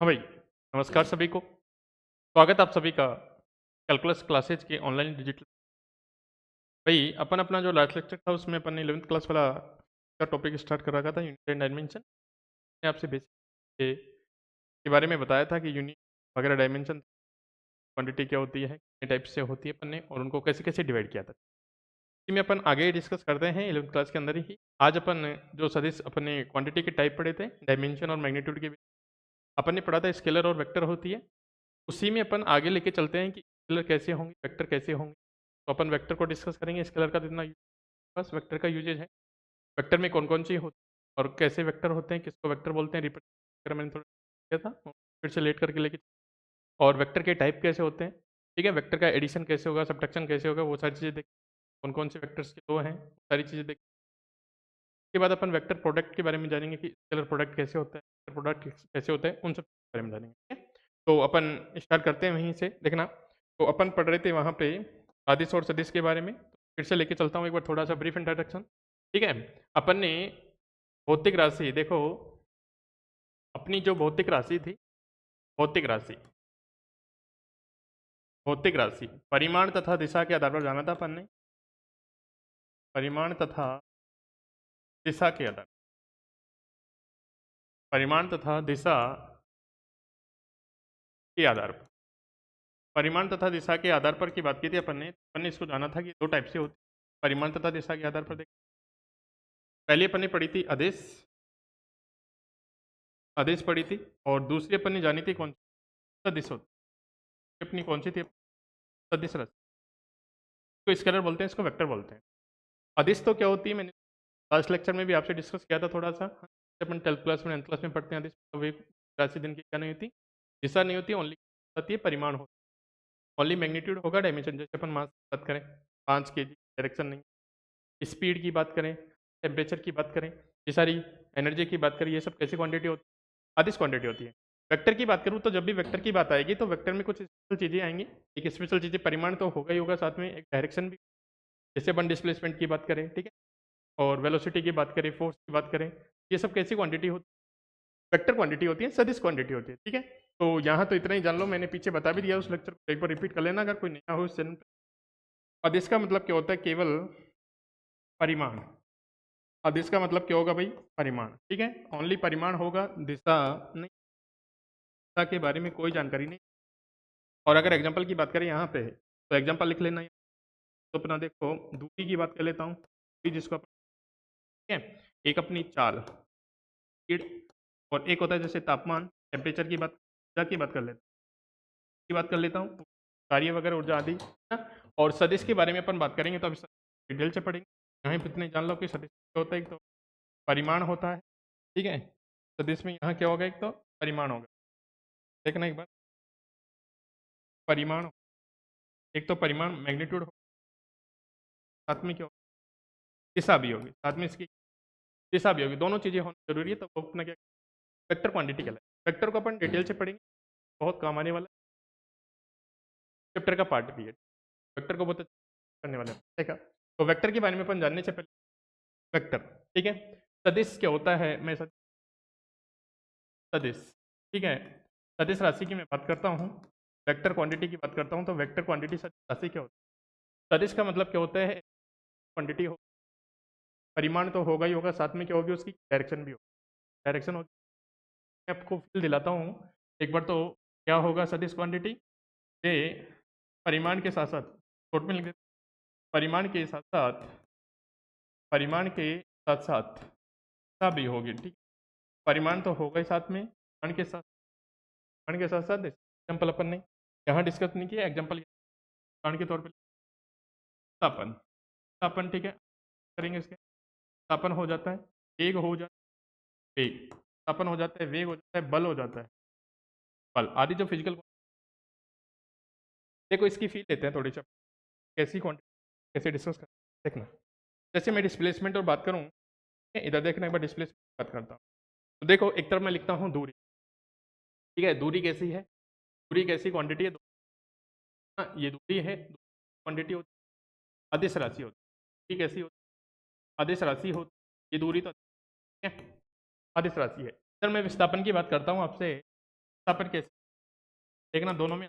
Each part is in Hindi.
हाँ भाई, नमस्कार सभी को। स्वागत आप सभी का कैलकुलस क्लासेज के ऑनलाइन डिजिटल। भाई अपन अपना जो लास्ट लेक्चर था उसमें अपन ने 11th क्लास वाला का टॉपिक स्टार्ट कर रखा था यूनिट एंड डायमेंशन। मैंने आपसे बेसिक के बारे में बताया था कि यूनिट वगैरह डायमेंशन क्वांटिटी क्या होती है, कितने टाइप से होती है अपन ने, और उनको कैसे कैसे डिवाइड किया था। इसी में अपन आगे डिस्कस करते हैं 11th क्लास के अंदर ही। आज अपन जो सदिश अपन ने क्वांटिटी के टाइप पढ़े थे, डायमेंशन और मैग्नीट्यूड के, अपन ने पढ़ा था स्केलर और वेक्टर होती है। उसी में अपन आगे लेके चलते हैं कि स्केलर कैसे होंगे, वेक्टर कैसे होंगे। तो अपन वेक्टर को डिस्कस करेंगे, स्केलर का जितना बस वेक्टर का यूजेज है, वेक्टर में कौन कौन सी होती है और कैसे वेक्टर होते हैं, किसको वेक्टर बोलते हैं, रिप्रेजेंट मैंने थोड़ा किया था, फिर से लेट करके लेके। और वेक्टर के टाइप कैसे होते हैं, ठीक है, वेक्टर का एडिशन कैसे होगा, सब्ट्रैक्शन कैसे होगा, वो सारी चीज़ें देख, कौन कौन से वेक्टर्स के दो हैं, वो सारी चीज़ें देख। उसके बाद अपन वेक्टर प्रोडक्ट के बारे में जानेंगे कि स्केलर प्रोडक्ट कैसे होता है, वेक्टर प्रोडक्ट कैसे होता है, उन सब के बारे में जानेंगे, ठीक है। तो अपन स्टार्ट करते हैं वहीं से देखना। तो अपन पढ़ रहे थे वहाँ पे आदिश और सदिश के बारे में। फिर से लेके चलता हूँ एक बार थोड़ा सा ब्रीफ इंट्रोडक्शन, ठीक है। अपन ने भौतिक राशि देखो, अपनी जो भौतिक राशि थी, भौतिक राशि, भौतिक राशि परिमाण तथा दिशा के आधार पर जाना था अपन ने, परिमाण तथा दिशा के आधार, परिमाण तथा दिशा के आधार पर, परिमाण तथा दिशा के आधार पर की बात की थी अपन ने इसको जाना था कि दो टाइप से होती है परिमाण तथा दिशा के आधार पर। देख, पहली अपन ने पढ़ी थी आदेश, आदेश पढ़ी थी, और दूसरी अपन ने जानी थी कौन सी, सदिश होती है। अपनी कौन सी थी, सदिश राशि। इसको स्केलर बोलते हैं, इसको वेक्टर बोलते हैं। आदेश तो क्या होती है, मैंने लास्ट लेक्चर में भी आपसे डिस्कस किया था थोड़ा सा। अपन 12th क्लास में 9th क्लास में पढ़ते हैं आदेश, तो वे राशि दिन की क्या नहीं होती, दिशा नहीं होती, ओनली होती है परिमाण होती है। ओनली मैग्नीट्यूड होगा, डायमेंशन जैसे अपन मास की बात करें 5 kg, डायरेक्शन नहीं। स्पीड की बात करें, टेम्परेचर की बात करें, ये सारी एनर्जी की बात करें, ये सब कैसी क्वांटिटी होती है, आदिश क्वांटिटी होती है। वेक्टर की बात करूँ तो जब भी वेक्टर की बात आएगी तो वेक्टर में कुछ स्पेशल चीज़ें आएंगी। एक स्पेशल चीज़ें, परिमाण तो होगा ही होगा, साथ में एक डायरेक्शन भी। जैसे अपन डिस्प्लेसमेंट की बात करें, ठीक है, और वेलोसिटी की बात करें, फोर्स की बात करें, ये सब कैसी क्वांटिटी होती है, वेक्टर क्वांटिटी होती है, सदिश क्वांटिटी होती है, ठीक है। तो यहाँ तो इतना ही जान लो, मैंने पीछे बता भी दिया उस लेक्चर को, एक बार रिपीट कर लेना अगर कोई नया हो इस चैनल पर। आदेश का मतलब क्या होता है, केवल परिमाण। आदेश का मतलब क्या होगा भाई, परिमाण, ठीक है, ओनली परिमाण होगा, दिशा नहीं, दिशा के बारे में कोई जानकारी नहीं। और अगर एग्जांपल की बात करें यहाँ पे, तो एग्जांपल लिख लेना। तो अपना देखो, दूरी की बात कर लेता हूँ, दूरी जिसको ठीक है, एक अपनी चाल, स्पीड, और एक होता है जैसे तापमान, टेम्परेचर की बात, ऊर्जा की बात कर लेता की बात कर लेता हूँ, कार्य वगैरह ऊर्जा आदि, है ना। और सदिश के बारे में अपन बात करेंगे तो अभी डिटेल से पढ़ेंगे। यहाँ पे इतने जान लो कि सदिश क्या होता है, एक तो परिमाण होता है, ठीक है। सदिश में यहाँ क्या होगा, एक तो परिमाण होगा, देखना एक बार, परिमाण, एक तो परिमाण मैग्नीट्यूड हो, साथ में क्या होगा, दिशा भी होगी, साथ में इसकी दिशा भी होगी, दोनों चीज़ें होनी जरूरी है, तो वो अपना क्या, वेक्टर क्वांटिटी कहलाए। वेक्टर को अपन डिटेल से पढ़ेंगे, बहुत काम आने वाला चैप्टर का पार्ट भी है। वेक्टर को बहुत अच्छा करने वाले हैं, ठीक है। तो वेक्टर के बारे में अपन जानने से पहले, वेक्टर, ठीक है, सदिश क्या होता है, मैं सदिश, ठीक है, सदिश राशि की मैं बात करता हूँ, वेक्टर क्वांटिटी की बात करता हूँ। तो वेक्टर क्वांटिटी सदिश राशि क्या होती है, सदिश का मतलब क्या होता है, क्वांटिटी हो, परिमाण तो होगा ही होगा, साथ में क्या होगी, उसकी डायरेक्शन भी होगी, डायरेक्शन होगी। मैं आपको फिल दिलाता हूँ एक बार, तो क्या होगा सदिश क्वांटिटी, ये परिमाण के साथ साथ, शॉर्ट में लिख देते, परिमाण के साथ साथ, परिमाण के साथ साथ दिशा भी होगी, ठीक। परिमाण तो होगा ही साथ में, परिमाण के साथ, परिमाण के साथ साथ एग्जाम्पल अपन ने यहाँ डिस्कस नहीं किया, एग्जाम्पल उदाहरण के तौर पर तापन, तापन, ठीक है, करेंगे इसके, तापन हो जाता है, वेग हो जाता है, वेग, तापन हो जाता है, वेग हो जाता है, बल हो जाता है, बल आदि जो फिजिकल। देखो इसकी फील लेते हैं थोड़ी सी, कैसी क्वांटिटी कैसे डिस्कस कर, देखना। जैसे मैं डिस्प्लेसमेंट और बात करूँ, इधर देखना एक बार, डिस्प्लेसमेंट बात करता हूँ। तो देखो एक तरफ मैं लिखता हूँ दूरी, ठीक है, दूरी कैसी है, दूरी कैसी क्वांटिटी है, हाँ, ये दूरी है, क्वांटिटी होती है, अदिश राशि होती है, दूरी कैसी होती है, अदिश राशि होती है, ये दूरी तो, ठीक है, अदिश राशि है। सर मैं विस्थापन की बात करता हूँ आपसे, विस्थापन कैसे, देखना दोनों में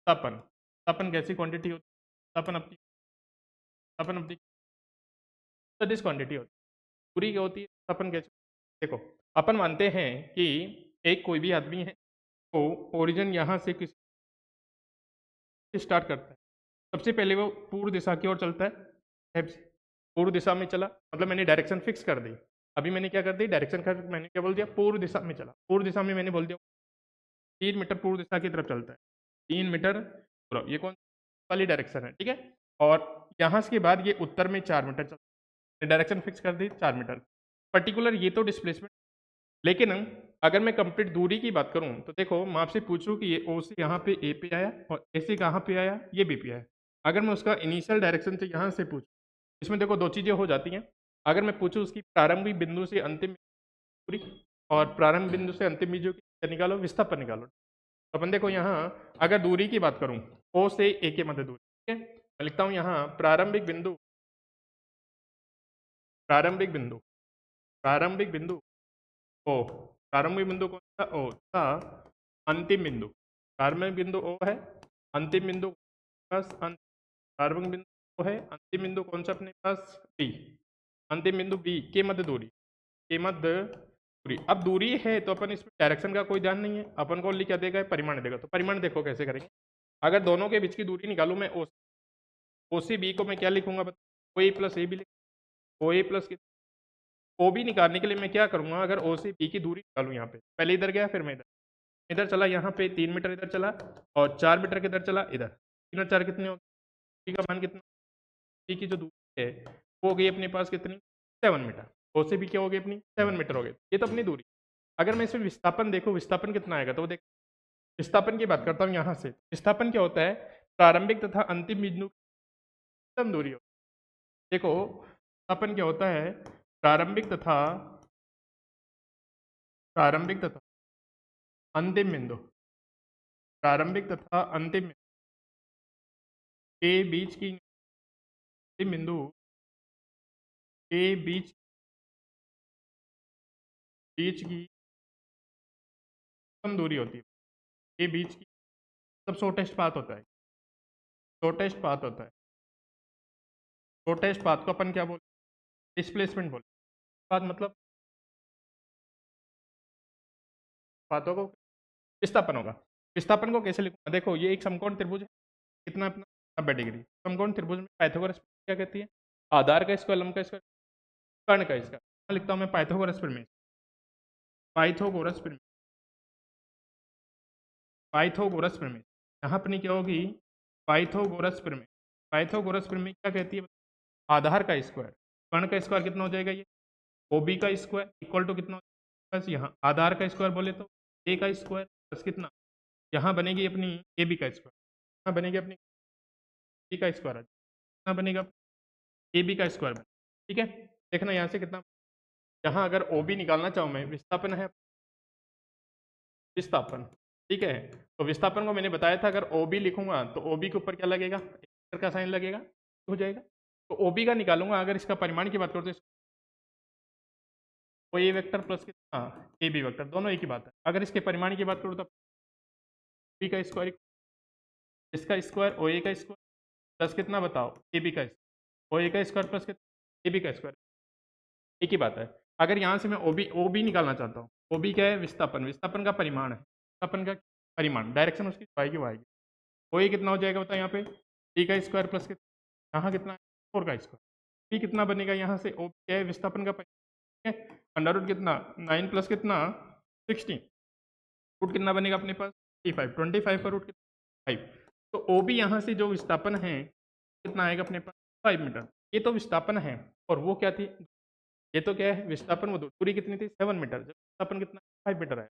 विस्थापन, विस्थापन कैसी क्वांटिटी होती है, विस्थापन अपनी सदिश क्वांटिटी होती है, दूरी क्या होती है, विस्थापन कैसे। देखो अपन मानते हैं कि एक कोई भी आदमी है तो ओरिजिन यहाँ से किसी स्टार्ट करता है, सबसे पहले वो पूर्व दिशा की ओर चलता है, F से पूर्व दिशा में चला, मतलब मैंने डायरेक्शन फिक्स कर दी। अभी मैंने क्या कर दी, डायरेक्शन कर मैंने क्या बोल दिया, पूर्व दिशा में चला, पूर्व दिशा में मैंने बोल दिया 3 मीटर पूर्व दिशा की तरफ चलता है, 3 मीटर पूर्व, ये कौन वाली डायरेक्शन है, ठीक है। और यहाँ के बाद ये उत्तर में 4 मीटर चलता है, डायरेक्शन फिक्स कर दी 4 मीटर, पर्टिकुलर ये तो डिस्प्लेसमेंट। लेकिन अगर मैं कंप्लीट दूरी की बात करूं तो देखो मैं आपसे पूछूं कि ये ओ से यहाँ पे ए पे आया और ए से कहाँ पे आया, ये बी पे आया। अगर मैं उसका इनिशियल डायरेक्शन से यहाँ से पूछूं, इसमें देखो दो चीज़ें हो जाती हैं। अगर मैं पूछूं उसकी प्रारंभिक बिंदु से अंतिम दूरी, और प्रारंभ बिंदु से अंतिम बिंदु की निकालो, विस्थापन निकालो। तो अपन देखो यहाँ अगर दूरी की बात करूँ ओ से ए के मध्य दूरी, ठीक है, मैं लिखता हूँ यहाँ प्रारंभिक बिंदु, प्रारंभिक बिंदु, प्रारंभिक बिंदु ओ, प्रारंभिक बिंदु कौन सा, ओ था, अंतिम बिंदु, प्रारंभिक बिंदु ओ है, अंतिम बिंदु पास प्रारंभिक बिंदु ओ है, अंतिम बिंदु कौन सा अपने पास, बी, अंतिम बिंदु बी के मध्य दूरी, के मध्य दूरी। अब दूरी है तो अपन इसमें डायरेक्शन का कोई ध्यान नहीं है, अपन को ओनली क्या देगा, परिमाण देगा। तो परिमाण देखो कैसे करेंगे, अगर दोनों के बीच की दूरी निकालूं मैं ओ से बी को मैं क्या लिखूंगा, ओ ए प्लस ए बी लिख, ओ ए प्लस ओ बी निकालने के लिए मैं क्या करूंगा, अगर ओ से बी की दूरी निकालूं, यहाँ पे पहले इधर गया फिर मैं इधर इधर चला, यहाँ पे 3 मीटर इधर चला और 4 मीटर किधर चला, इधर 3 और 4 कितने हो गए, बी का मान कितना, बी की जो दूरी है वो हो गई अपने पास कितनी, 7 मीटर, ओ से बी क्या हो गई अपनी 7 मीटर हो गई, ये तो अपनी दूरी। अगर मैं इसमें विस्थापन देखो, विस्थापन कितना आएगा, तो वो देख, विस्थापन की बात करता हूँ यहाँ से। विस्थापन क्या होता है, प्रारंभिक तथा अंतिम बिंदु की कम दूरी हो। देखो विस्थापन क्या होता है, प्रारंभिक तथा अंतिम बिंदु, प्रारंभिक तथा अंतिम बिंदु के बीच की, अंतिम बिंदु के बीच की कम दूरी होती है, के बीच की सब शॉर्टेस्ट पाथ होता है, शॉर्टेस्ट पाथ होता है, शॉर्टेस्ट पाथ को अपन क्या बोलते, डिस्प्लेसमेंट बोलते, पाथ मतलब पाथों को विस्थापन होगा। विस्थापन को कैसे लिखूंगा, देखो ये एक समकोण त्रिभुज है, कितना अपना 90 डिग्री, समकोण त्रिभुज में पाइथागोरस क्या कहती है, आधार का स्क्वायर, लंब का स्क्वायर, कर्ण का स्क्वायर, लिखता हूँ मैं पाइथागोरस प्रमेय, पाइथागोरस प्रमेय, पाइथागोरस प्रमेय, यहाँ अपनी क्या होगी, पाइथागोरस प्रमेय, पाइथागोरस प्रमेय क्या कहती है, आधार का स्क्वायर, कर्ण का स्क्वायर कितना हो जाएगा, ये ओ बी का स्क्वायर इक्वल टू कितना हो जाएगा, बस यहाँ आधार का स्क्वायर बोले तो ए का स्क्वायर प्लस कितना, यहाँ बनेगी अपनी ए बी का स्क्वायर, यहाँ बनेगी अपनी बी का स्क्वायर, यहाँ बनेगा ए बी का स्क्वायर, ठीक है। देखना यहाँ से कितना, यहाँ अगर ओ बी निकालना चाहूँ मैं, विस्थापन है, विस्थापन, ठीक है। तो विस्थापन को मैंने बताया था, अगर ओ बी लिखूंगा तो ओ बी के ऊपर क्या लगेगा, का साइन लगेगा, हो जाएगा। तो ओ बी का निकालूंगा, अगर इसका परिमाण की बात करो तो ओ ए वेक्टर प्लस कितना ए बी वेक्टर, दोनों एक ही बात है। अगर इसके परिमाण की बात करूँ तो बी का स्क्वायर, इसका स्क्वायर ओ ए का स्क्वायर प्लस कितना बताओ, ए बी का स्क्वायर, ओ ए का स्क्वायर प्लस कितना ए बी का स्क्वायर, एक ही बात है। अगर यहाँ से मैं ओ बी निकालना चाहता हूँ, ओ बी क्या है, विस्थापन, विस्थापन का परिमाण है, विस्थापन का परिमाण, डायरेक्शन उसकी आएगी वो आएगी, ओ ए कितना हो जाएगा बताओ, यहाँ पे बी का स्क्वायर प्लस कितना, यहाँ कितना 4 का स्क्वायर, बी कितना बनेगा, यहाँ से ओ क्या है, विस्थापन का परिमाण है, अंडर रूट कितना 9 प्लस कितना 16, रूट कितना बनेगा अपने पास 25 का रूट कितना 5। तो ओ बी यहाँ से जो विस्थापन है कितना आएगा अपने पास 5 मीटर, ये तो विस्थापन है। और वो क्या थी, ये तो क्या है विस्थापन, वो दूरी कितनी थी 7 मीटर, जब विस्थापन कितना 5 मीटर है,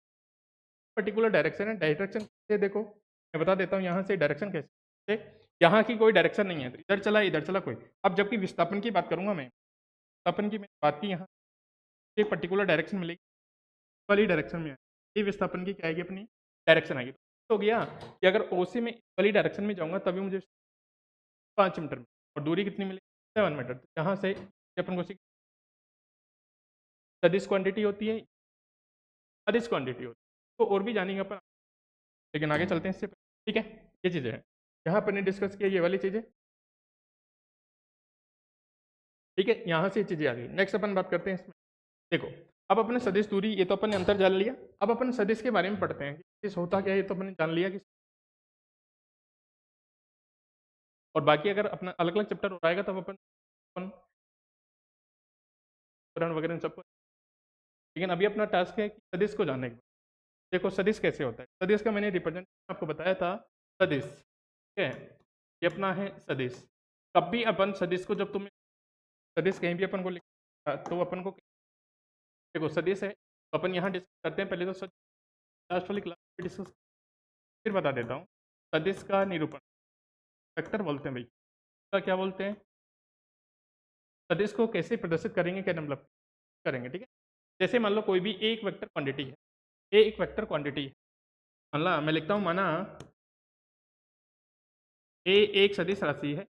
पर्टिकुलर डायरेक्शन है। डायरेक्शन से देखो मैं बता देता हूँ, यहाँ से डायरेक्शन कैसे, यहाँ की कोई डायरेक्शन नहीं है, तो इधर चला कोई। अब जबकि विस्थापन की बात करूँगा मैं, विस्थापन की मैंने बात की, यहाँ एक पर्टिकुलर डायरेक्शन मिलेगी, वाली डायरेक्शन में ये विस्थापन की क्या आएगी अपनी डायरेक्शन आएगी। तो हो गया कि अगर ओ से मैं वाली डायरेक्शन में जाऊँगा तभी मुझे 5 मीटर में, और दूरी कितनी मिलेगी 7 मीटर। तो यहाँ से अपन को सदिश क्वांटिटी होती है, अदिश क्वांटिटी होती है, तो और भी जानेंगे अपन, लेकिन आगे चलते हैं इससे पहले, ठीक है। ये चीज़ें हैं, यहाँ अपन ने डिस्कस किया ये वाली चीज़ें, ठीक है। यहाँ से ये चीज़ें आ गई। नेक्स्ट अपन बात करते हैं इसमें, देखो अब अपने सदिश दूरी, ये तो अपन ने अंतर जान लिया। अब अपन सदिश के बारे में पढ़ते हैं कि सदिश होता क्या है, ये तो अपन ने जान लिया कि, और बाकी अगर अपना अलग अलग चैप्टर हो जाएगा तब अपन अपन वगैरह इन सबको, लेकिन अभी अपना टास्क है कि सदिश को जानने का। देखो सदिश कैसे होता है, सदिश का मैंने रिप्रेजेंटेशन आपको बताया था, सदिश, ठीक है। ये अपना है सदिश। कभी अपन सदिश को, जब तुम्हें सदिश कहीं भी अपन को लिखा तो अपन को, देखो सदिश है तो अपन यहाँ डिस्कस करते हैं। पहले तो लास्ट वाली क्लास में डिस्कस, फिर बता देता हूँ। सदिश का निरूपण वेक्टर बोलते हैं भाई, का क्या बोलते हैं, सदिश को कैसे प्रदर्शित करेंगे, क्या मतलब करेंगे, ठीक है। जैसे मान लो कोई भी एक वेक्टर क्वांटिटी है, ए एक वेक्टर क्वांटिटी है, मान ला मैं लिखता हूँ, माना ए एक सदिश राशि है,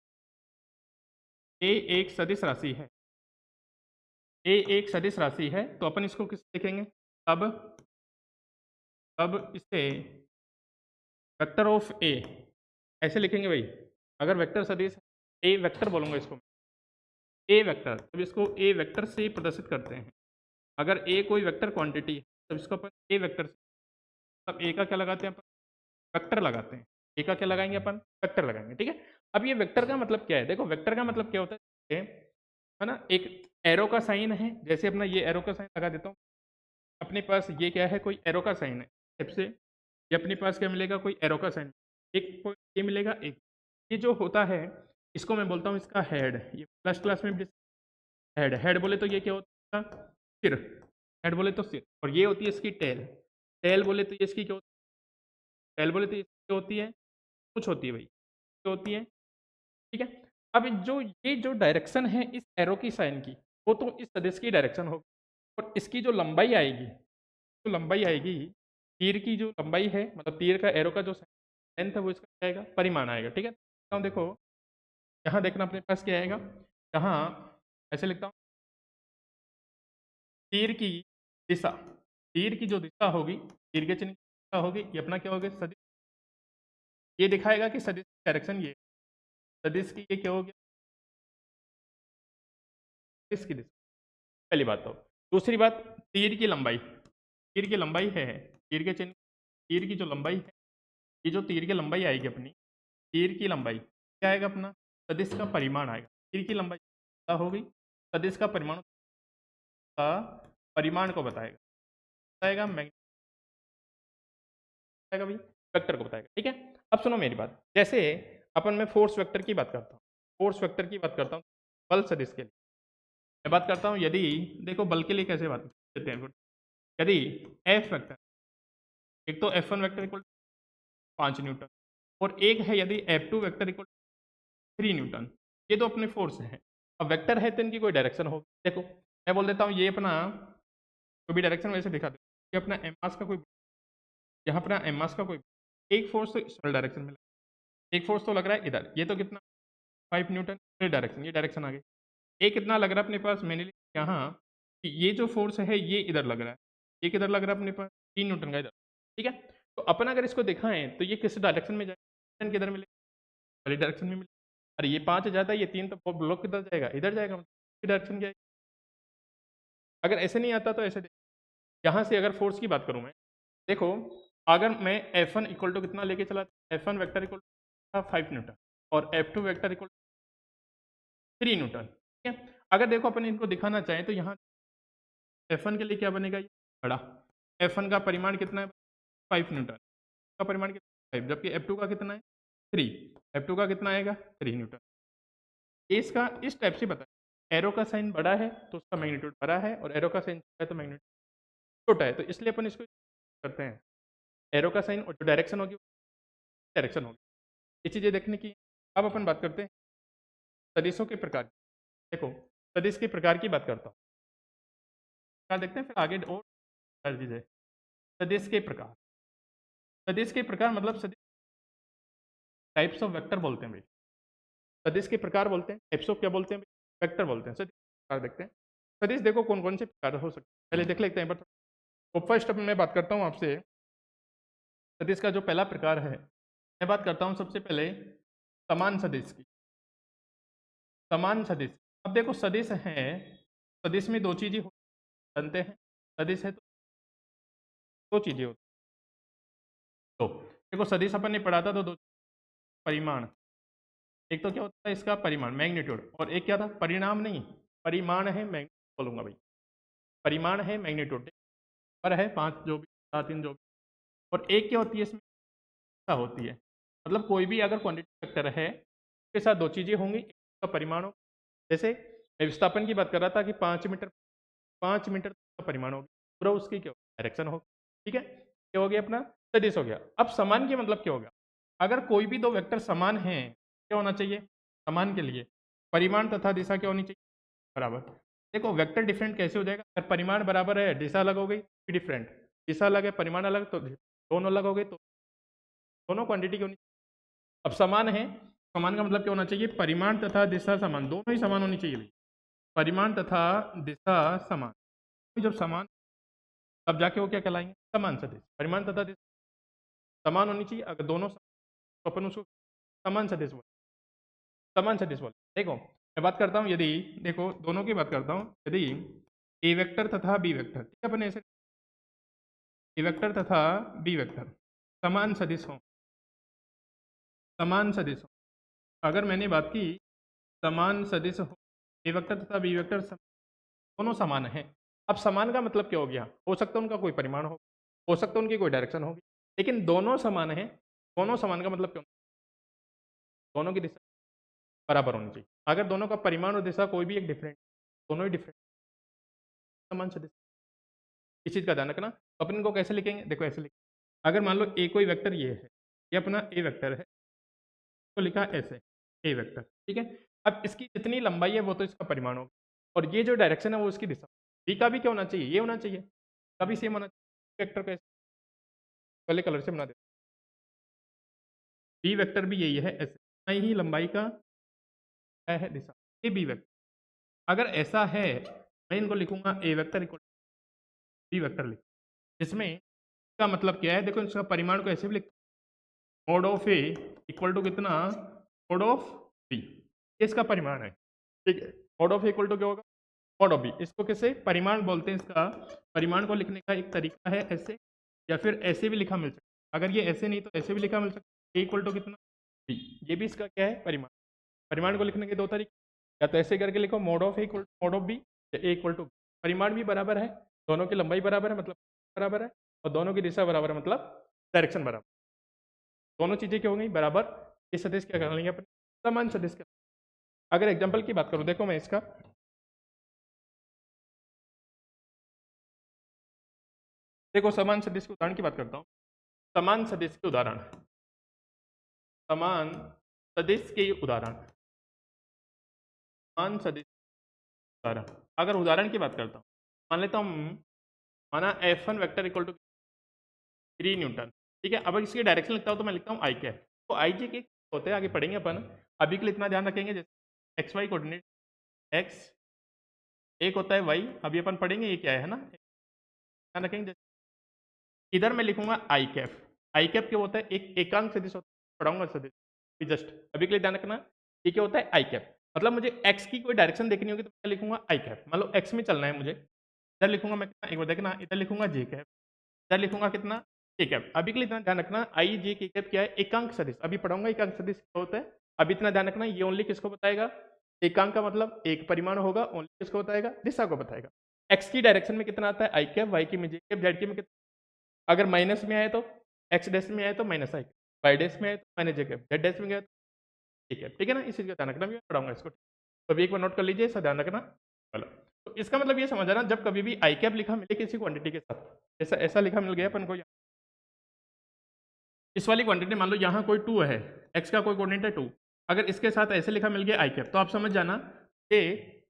ए एक सदिश राशि है, ए एक सदिश राशि है, तो अपन इसको किस लिखेंगे, अब इसे वेक्टर ऑफ ए ऐसे लिखेंगे भाई। अगर वेक्टर सदिश ए वेक्टर बोलूँगा इसको, ए वेक्टर, तब इसको ए वेक्टर से प्रदर्शित करते हैं। अगर ए कोई वेक्टर क्वांटिटी है तब इसको अपन ए वेक्टर से, तब ए का क्या लगाते हैं अपन, वेक्टर लगाते हैं। ए का क्या लगाएंगे अपन, वेक्टर लगाएंगे, ठीक है। अब ये वेक्टर का मतलब क्या है, देखो वेक्टर का मतलब क्या होता है ना, एक एरो का साइन है, जैसे अपना ये एरो का साइन लगा देता हूँ, अपने पास ये क्या है, कोई एरो का साइन है, सबसे ये अपने पास क्या मिलेगा, कोई एरो का साइन, एक पॉइंट ये मिलेगा, एक ये जो होता है इसको मैं बोलता हूँ इसका हेड। ये प्लस क्लास में भी हेड, हेड बोले तो ये क्या होता है, सिर, हेड बोले तो सिर, और ये होती है इसकी टेल, टेल बोले तो ये इसकी क्या होती है, टेल बोले तो ये क्या होती है, कुछ होती है भाई, क्या होती है, ठीक है। अब जो ये जो डायरेक्शन है इस एरो की साइन की, वो तो इस सदिश की डायरेक्शन होगी, और इसकी जो लंबाई आएगी, जो लंबाई आएगी, तीर की जो लंबाई है, मतलब तीर का एरो का जो लेंथ है वो इसका क्या आएगा, परिमाण आएगा, ठीक है। तो देखो यहाँ देखना अपने पास क्या आएगा, यहाँ ऐसे लिखता हूँ, तीर की दिशा, तीर की जो दिशा होगी, तीर के चिन्ह की दिशा होगी, ये अपना क्या होगा, सदिश, ये दिखाएगा कि सदिश की डायरेक्शन ये, सदिश की ये क्या होगी, सदिश की दिशा, पहली बात। तो दूसरी बात, तीर की लंबाई, तीर की लंबाई है, तीर के चिन्ह, तीर की जो लंबाई है, ये जो तीर की लंबाई आएगी अपनी, तीर की लंबाई क्या आएगा अपना, सदिश का परिमाण आएगा। तीर की लंबाई क्या होगी, सदिश का परिमाण को बताएगा, बताएगा बताएगा भाई, वेक्टर को बताएगा, ठीक है। अब सुनो मेरी बात, जैसे अपन मैं फोर्स वेक्टर की बात करता हूँ, फोर्स वेक्टर की बात करता हूँ, बल सदिश के लिए मैं बात करता हूँ। यदि देखो बल के लिए कैसे बात करते हैं, यदि एफ वेक्टर, एक तो F1 वेक्टर इक्वल 5 न्यूटन, और एक है यदि F2 वेक्टर इक्वल 3 न्यूटन, ये तो अपने फोर्स है। अब वेक्टर है तो इनकी कोई डायरेक्शन होगी, देखो मैं बोल देता हूँ ये अपना कोई भी डायरेक्शन वैसे दिखा दो, ये अपना एम मास का कोई, यहाँ अपना एम मास का कोई एक फोर्स तो इस डायरेक्शन में, एक फोर्स तो लग रहा है इधर, ये तो कितना 5 न्यूटन, ये डायरेक्शन, ये डायरेक्शन आ गई। एक कितना लग रहा है अपने पास, मैंने लिखा यहाँ कि ये जो फोर्स है ये इधर लग रहा है, ये किधर लग रहा है अपने पास, 3 न्यूटन का इधर, ठीक है। तो अपन अगर इसको दिखाएं तो ये किस डायरेक्शन में जाएगा, किधर मिलेगा, वाली डायरेक्शन में मिलेगा। अरे ये 5 जाता है, ये 3, तो ब्लॉक किधर जाएगा, इधर जाएगा, मतलब डायरेक्शन क्या है। अगर ऐसे नहीं आता तो ऐसे, यहाँ से अगर फोर्स की बात करूँ मैं, देखो अगर मैं F1 इक्वल टू कितना लेके चला, F1 vector equal to 5 Newton और F2 वेक्टर इक्वल 3 न्यूटन, ठीक है। अगर देखो अपन इनको दिखाना चाहें तो यहाँ F1 के लिए क्या बनेगा, ये बड़ा, F1 का परिमाण कितना है 5 न्यूटन, का परिमाण कितना है 5, जबकि F2 का कितना है 3, F2 का कितना आएगा 3 न्यूटन। इसका इस टाइप से पता है, एरो का साइन बड़ा है तो उसका मैग्नीट्यूड बड़ा है, और एरो का साइन छोटा है तो मैग्नीट्यूड छोटा है, तो इसलिए अपन इसको करते हैं, एरो का साइन और जो डायरेक्शन होगी डायरेक्शन होगी, ये चीज़ें देखने की। अब अपन बात करते हैं सदिशों के प्रकार, देखो सदिश के प्रकार की बात करता हूँ, क्या देखते हैं, फिर आगे और सारी चीज़ें। सदिश के प्रकार, सदिश के प्रकार मतलब सदिश टाइप्स ऑफ वेक्टर बोलते हैं भाई, सदिश के प्रकार बोलते हैं, टाइप्स ऑफ क्या बोलते हैं भाई, वेक्टर बोलते हैं। सदिश प्रकार देखते हैं, सदिश देखो कौन कौन से प्रकार हो सकते हैं, पहले देख लेते हैं। तो फर्स्ट अब मैं बात करता हूँ आपसे सदिश का जो पहला प्रकार है, मैं बात करता हूँ सबसे पहले समान सदिश की। समान सदिश, अब देखो सदिश है, सदिश में दो चीजें बनते हैं, सदिश है तो दो चीजें होती हैं। तो देखो सदिश अपन ने पढ़ा था तो दो, परिमाण, एक तो क्या होता है इसका परिमाण मैग्नीट्यूड, और एक क्या था परिणाम, नहीं परिमाण है मैग्नीट्यूड बोलूंगा भाई, परिमाण है मैग्नीट्यूड, पर है 5 जो भी 7 जो भी, और एक क्या होती है इसमें दिशा होती है। मतलब कोई भी अगर क्वांटिटी वेक्टर है उसके साथ दो चीजें होंगी, एक का परिमाण हो, जैसे मैं विस्थापन की बात कर रहा था कि 5 मीटर का परिमाण होगा, पूरा उसकी क्या डायरेक्शन होगा, ठीक है, क्या हो गया अपना सदिश हो गया। अब समान के मतलब क्या होगा, अगर कोई भी दो वेक्टर समान हैं क्या होना चाहिए, समान के लिए परिमाण तथा दिशा क्या होनी चाहिए, बराबर। देखो वेक्टर डिफरेंट कैसे हो जाएगा, अगर परिमाण बराबर है दिशा अलग हो गई, डिफरेंट, दिशा अलग है परिमाण अलग, तो दोनों अलग हो गए, तो दोनों क्वांटिटी की होनी चाहिए। अब समान है, समान का मतलब क्या होना चाहिए, परिमाण तथा दिशा समान, दोनों ही समान होनी चाहिए भाई, परिमाण तथा दिशा समान, जब समान तब जाके वो क्या कहलाएंगे, समान सदिश। परिमाण तथा दिशा समान होनी चाहिए, अगर दोनों तो अपन उसको समान सदिश बोले, समान सदिश बोले। देखो मैं बात करता हूँ, यदि देखो दोनों की बात करता हूँ, यदि ए वेक्टर तथा बी वेक्टर, ठीक है, अपन ऐसे ए वेक्टर तथा बी वेक्टर समान सदिश हो, समान सदिश हो, अगर मैंने बात की समान सदिश हो, ए वेक्टर तथा बी वेक्टर दोनों समान है। अब समान का मतलब क्या हो गया, हो सकता है उनका कोई परिमाण हो सकता है उनकी कोई डायरेक्शन होगी, लेकिन दोनों समान है, दोनों समान का मतलब क्यों, दोनों की दिशा बराबर होनी चाहिए। अगर दोनों का परिमाण और दिशा कोई भी एक डिफरेंट, दोनों ही डिफरेंट, समान सदिश, इस चीज़ का ध्यान रखना। तो अपन इनको कैसे लिखेंगे, देखो ऐसे लिखेंगे, अगर मान लो ए कोई वेक्टर ये है, ये अपना ए वेक्टर है, तो लिखा ऐसे ए वेक्टर, ठीक है। अब इसकी जितनी लंबाई है वो तो इसका परिमाण होगा, और ये जो डायरेक्शन है वो इसकी दिशा, बी का भी क्या होना चाहिए, ये होना चाहिए, कभी सेम होना चाहिए। वेक्टर को ऐसे पहले कलर से बना देते, बी वेक्टर भी यही है, ऐसे इतना ही लंबाई का है दिशा, ये बी वेक्टर। अगर ऐसा है मैं इनको लिखूंगा ए वेक्टर इक्वल बी वेक्टर लिख, जिसमें इसका मतलब क्या है, देखो इसका परिमाण को ऐसे भी लिख, mod of a equal to कितना, मोड ऑफ बी, ये इसका परिमाण है, ठीक है। Mod of a equal to क्या होगा, मोड ऑफ बी, इसको कैसे परिमाण बोलते हैं, इसका परिमाण को लिखने का एक तरीका है ऐसे, या फिर ऐसे भी लिखा मिल सकता है, अगर ये ऐसे नहीं तो ऐसे भी लिखा मिल सकता है, ए इक्वल टू कितना बी, ये भी इसका क्या है परिमाण। परिमाण को लिखने के दो तरीके, या तो ऐसे करके लिखो mod of a equal mod of b, या ए इक्वल टू, परिमाण भी बराबर है, दोनों की लंबाई बराबर है मतलब बराबर है, और दोनों की दिशा बराबर है मतलब डायरेक्शन बराबर, दोनों चीजें क्या हो गई बराबर, इस सदिश क्या कर लेंगे अपन, समान सदिश का। अगर एग्जाम्पल की बात करूं, देखो मैं इसका, देखो समान सदिश के उदाहरण की बात करता हूँ, समान सदिश के उदाहरण, समान सदिश के उदाहरण, समान सदिश उदाहरण, अगर उदाहरण की बात करता हूँ, मान लेता हूँ, माना F1 vector equal to 3 Newton, ठीक है। अब इसकी डायरेक्शन लिखता हूँ तो मैं लिखता हूँ आई के, तो आई जे के होते हैं, आगे पढ़ेंगे अपन, अभी के लिए इतना ध्यान रखेंगे, जैसे एक्स वाई कोऑर्डिनेट, एक्स एक होता है वाई, अभी अपन पढ़ेंगे ये क्या है ना, ध्यान रखेंगे। जैसे इधर मैं लिखूंगा आई कैप क्या होता है, एक एकांक सदिश होता है, पढ़ाऊंगा सदिश, जस्ट अभी के लिए ध्यान रखना, ये क्या होता है आई कैप, मतलब मुझे एक्स की कोई डायरेक्शन देखनी होगी तो मैं लिखूंगा आई कैप, मान लो एक्स में चलना है मुझे, इधर लिखूंगा मैं कितना, एक बार देखना, इधर लिखूंगा जे कैप, इधर लिखूंगा कितना के कैप। अभी के लिए इतना ध्यान रखना, आई जे के कैप क्या है, एकांक सदिश, अभी पढ़ाऊंगा एकांक सदिश क्या होता है, अभी इतना ध्यान रखना, ये ओनली किसको बताएगा, एकांक का मतलब एक परिमाण होगा, ओनली किसको बताएगा, दिशा को बताएगा। एक्स की डायरेक्शन में कितना आता है आई कैप, वाई की में जे कैप, जेड की में कितना, अगर माइनस में आए तो एक्स डैश में आए तो माइनस आई, वाई डैश में आए तो माइनस जे कैप, जेड डैश में गया तो ठीक है ना, इस चीज़ का ध्यान रखना, मैं पढ़ाऊंगा इसको, तो अभी एक बार नोट कर लीजिए, इसका ध्यान रखना। चलो, तो इसका मतलब ये समझना, जब कभी भी आई कैप लिखा मिले किसी क्वांटिटी के साथ, ऐसा ऐसा लिखा मिल गया अपन को, इस वाली क्वांटिटी मान लो यहाँ कोई 2 है, एक्स का कोई कोऑर्डिनेट है 2, अगर इसके साथ ऐसे लिखा मिल गया आई कैप, तो आप समझ जाना कि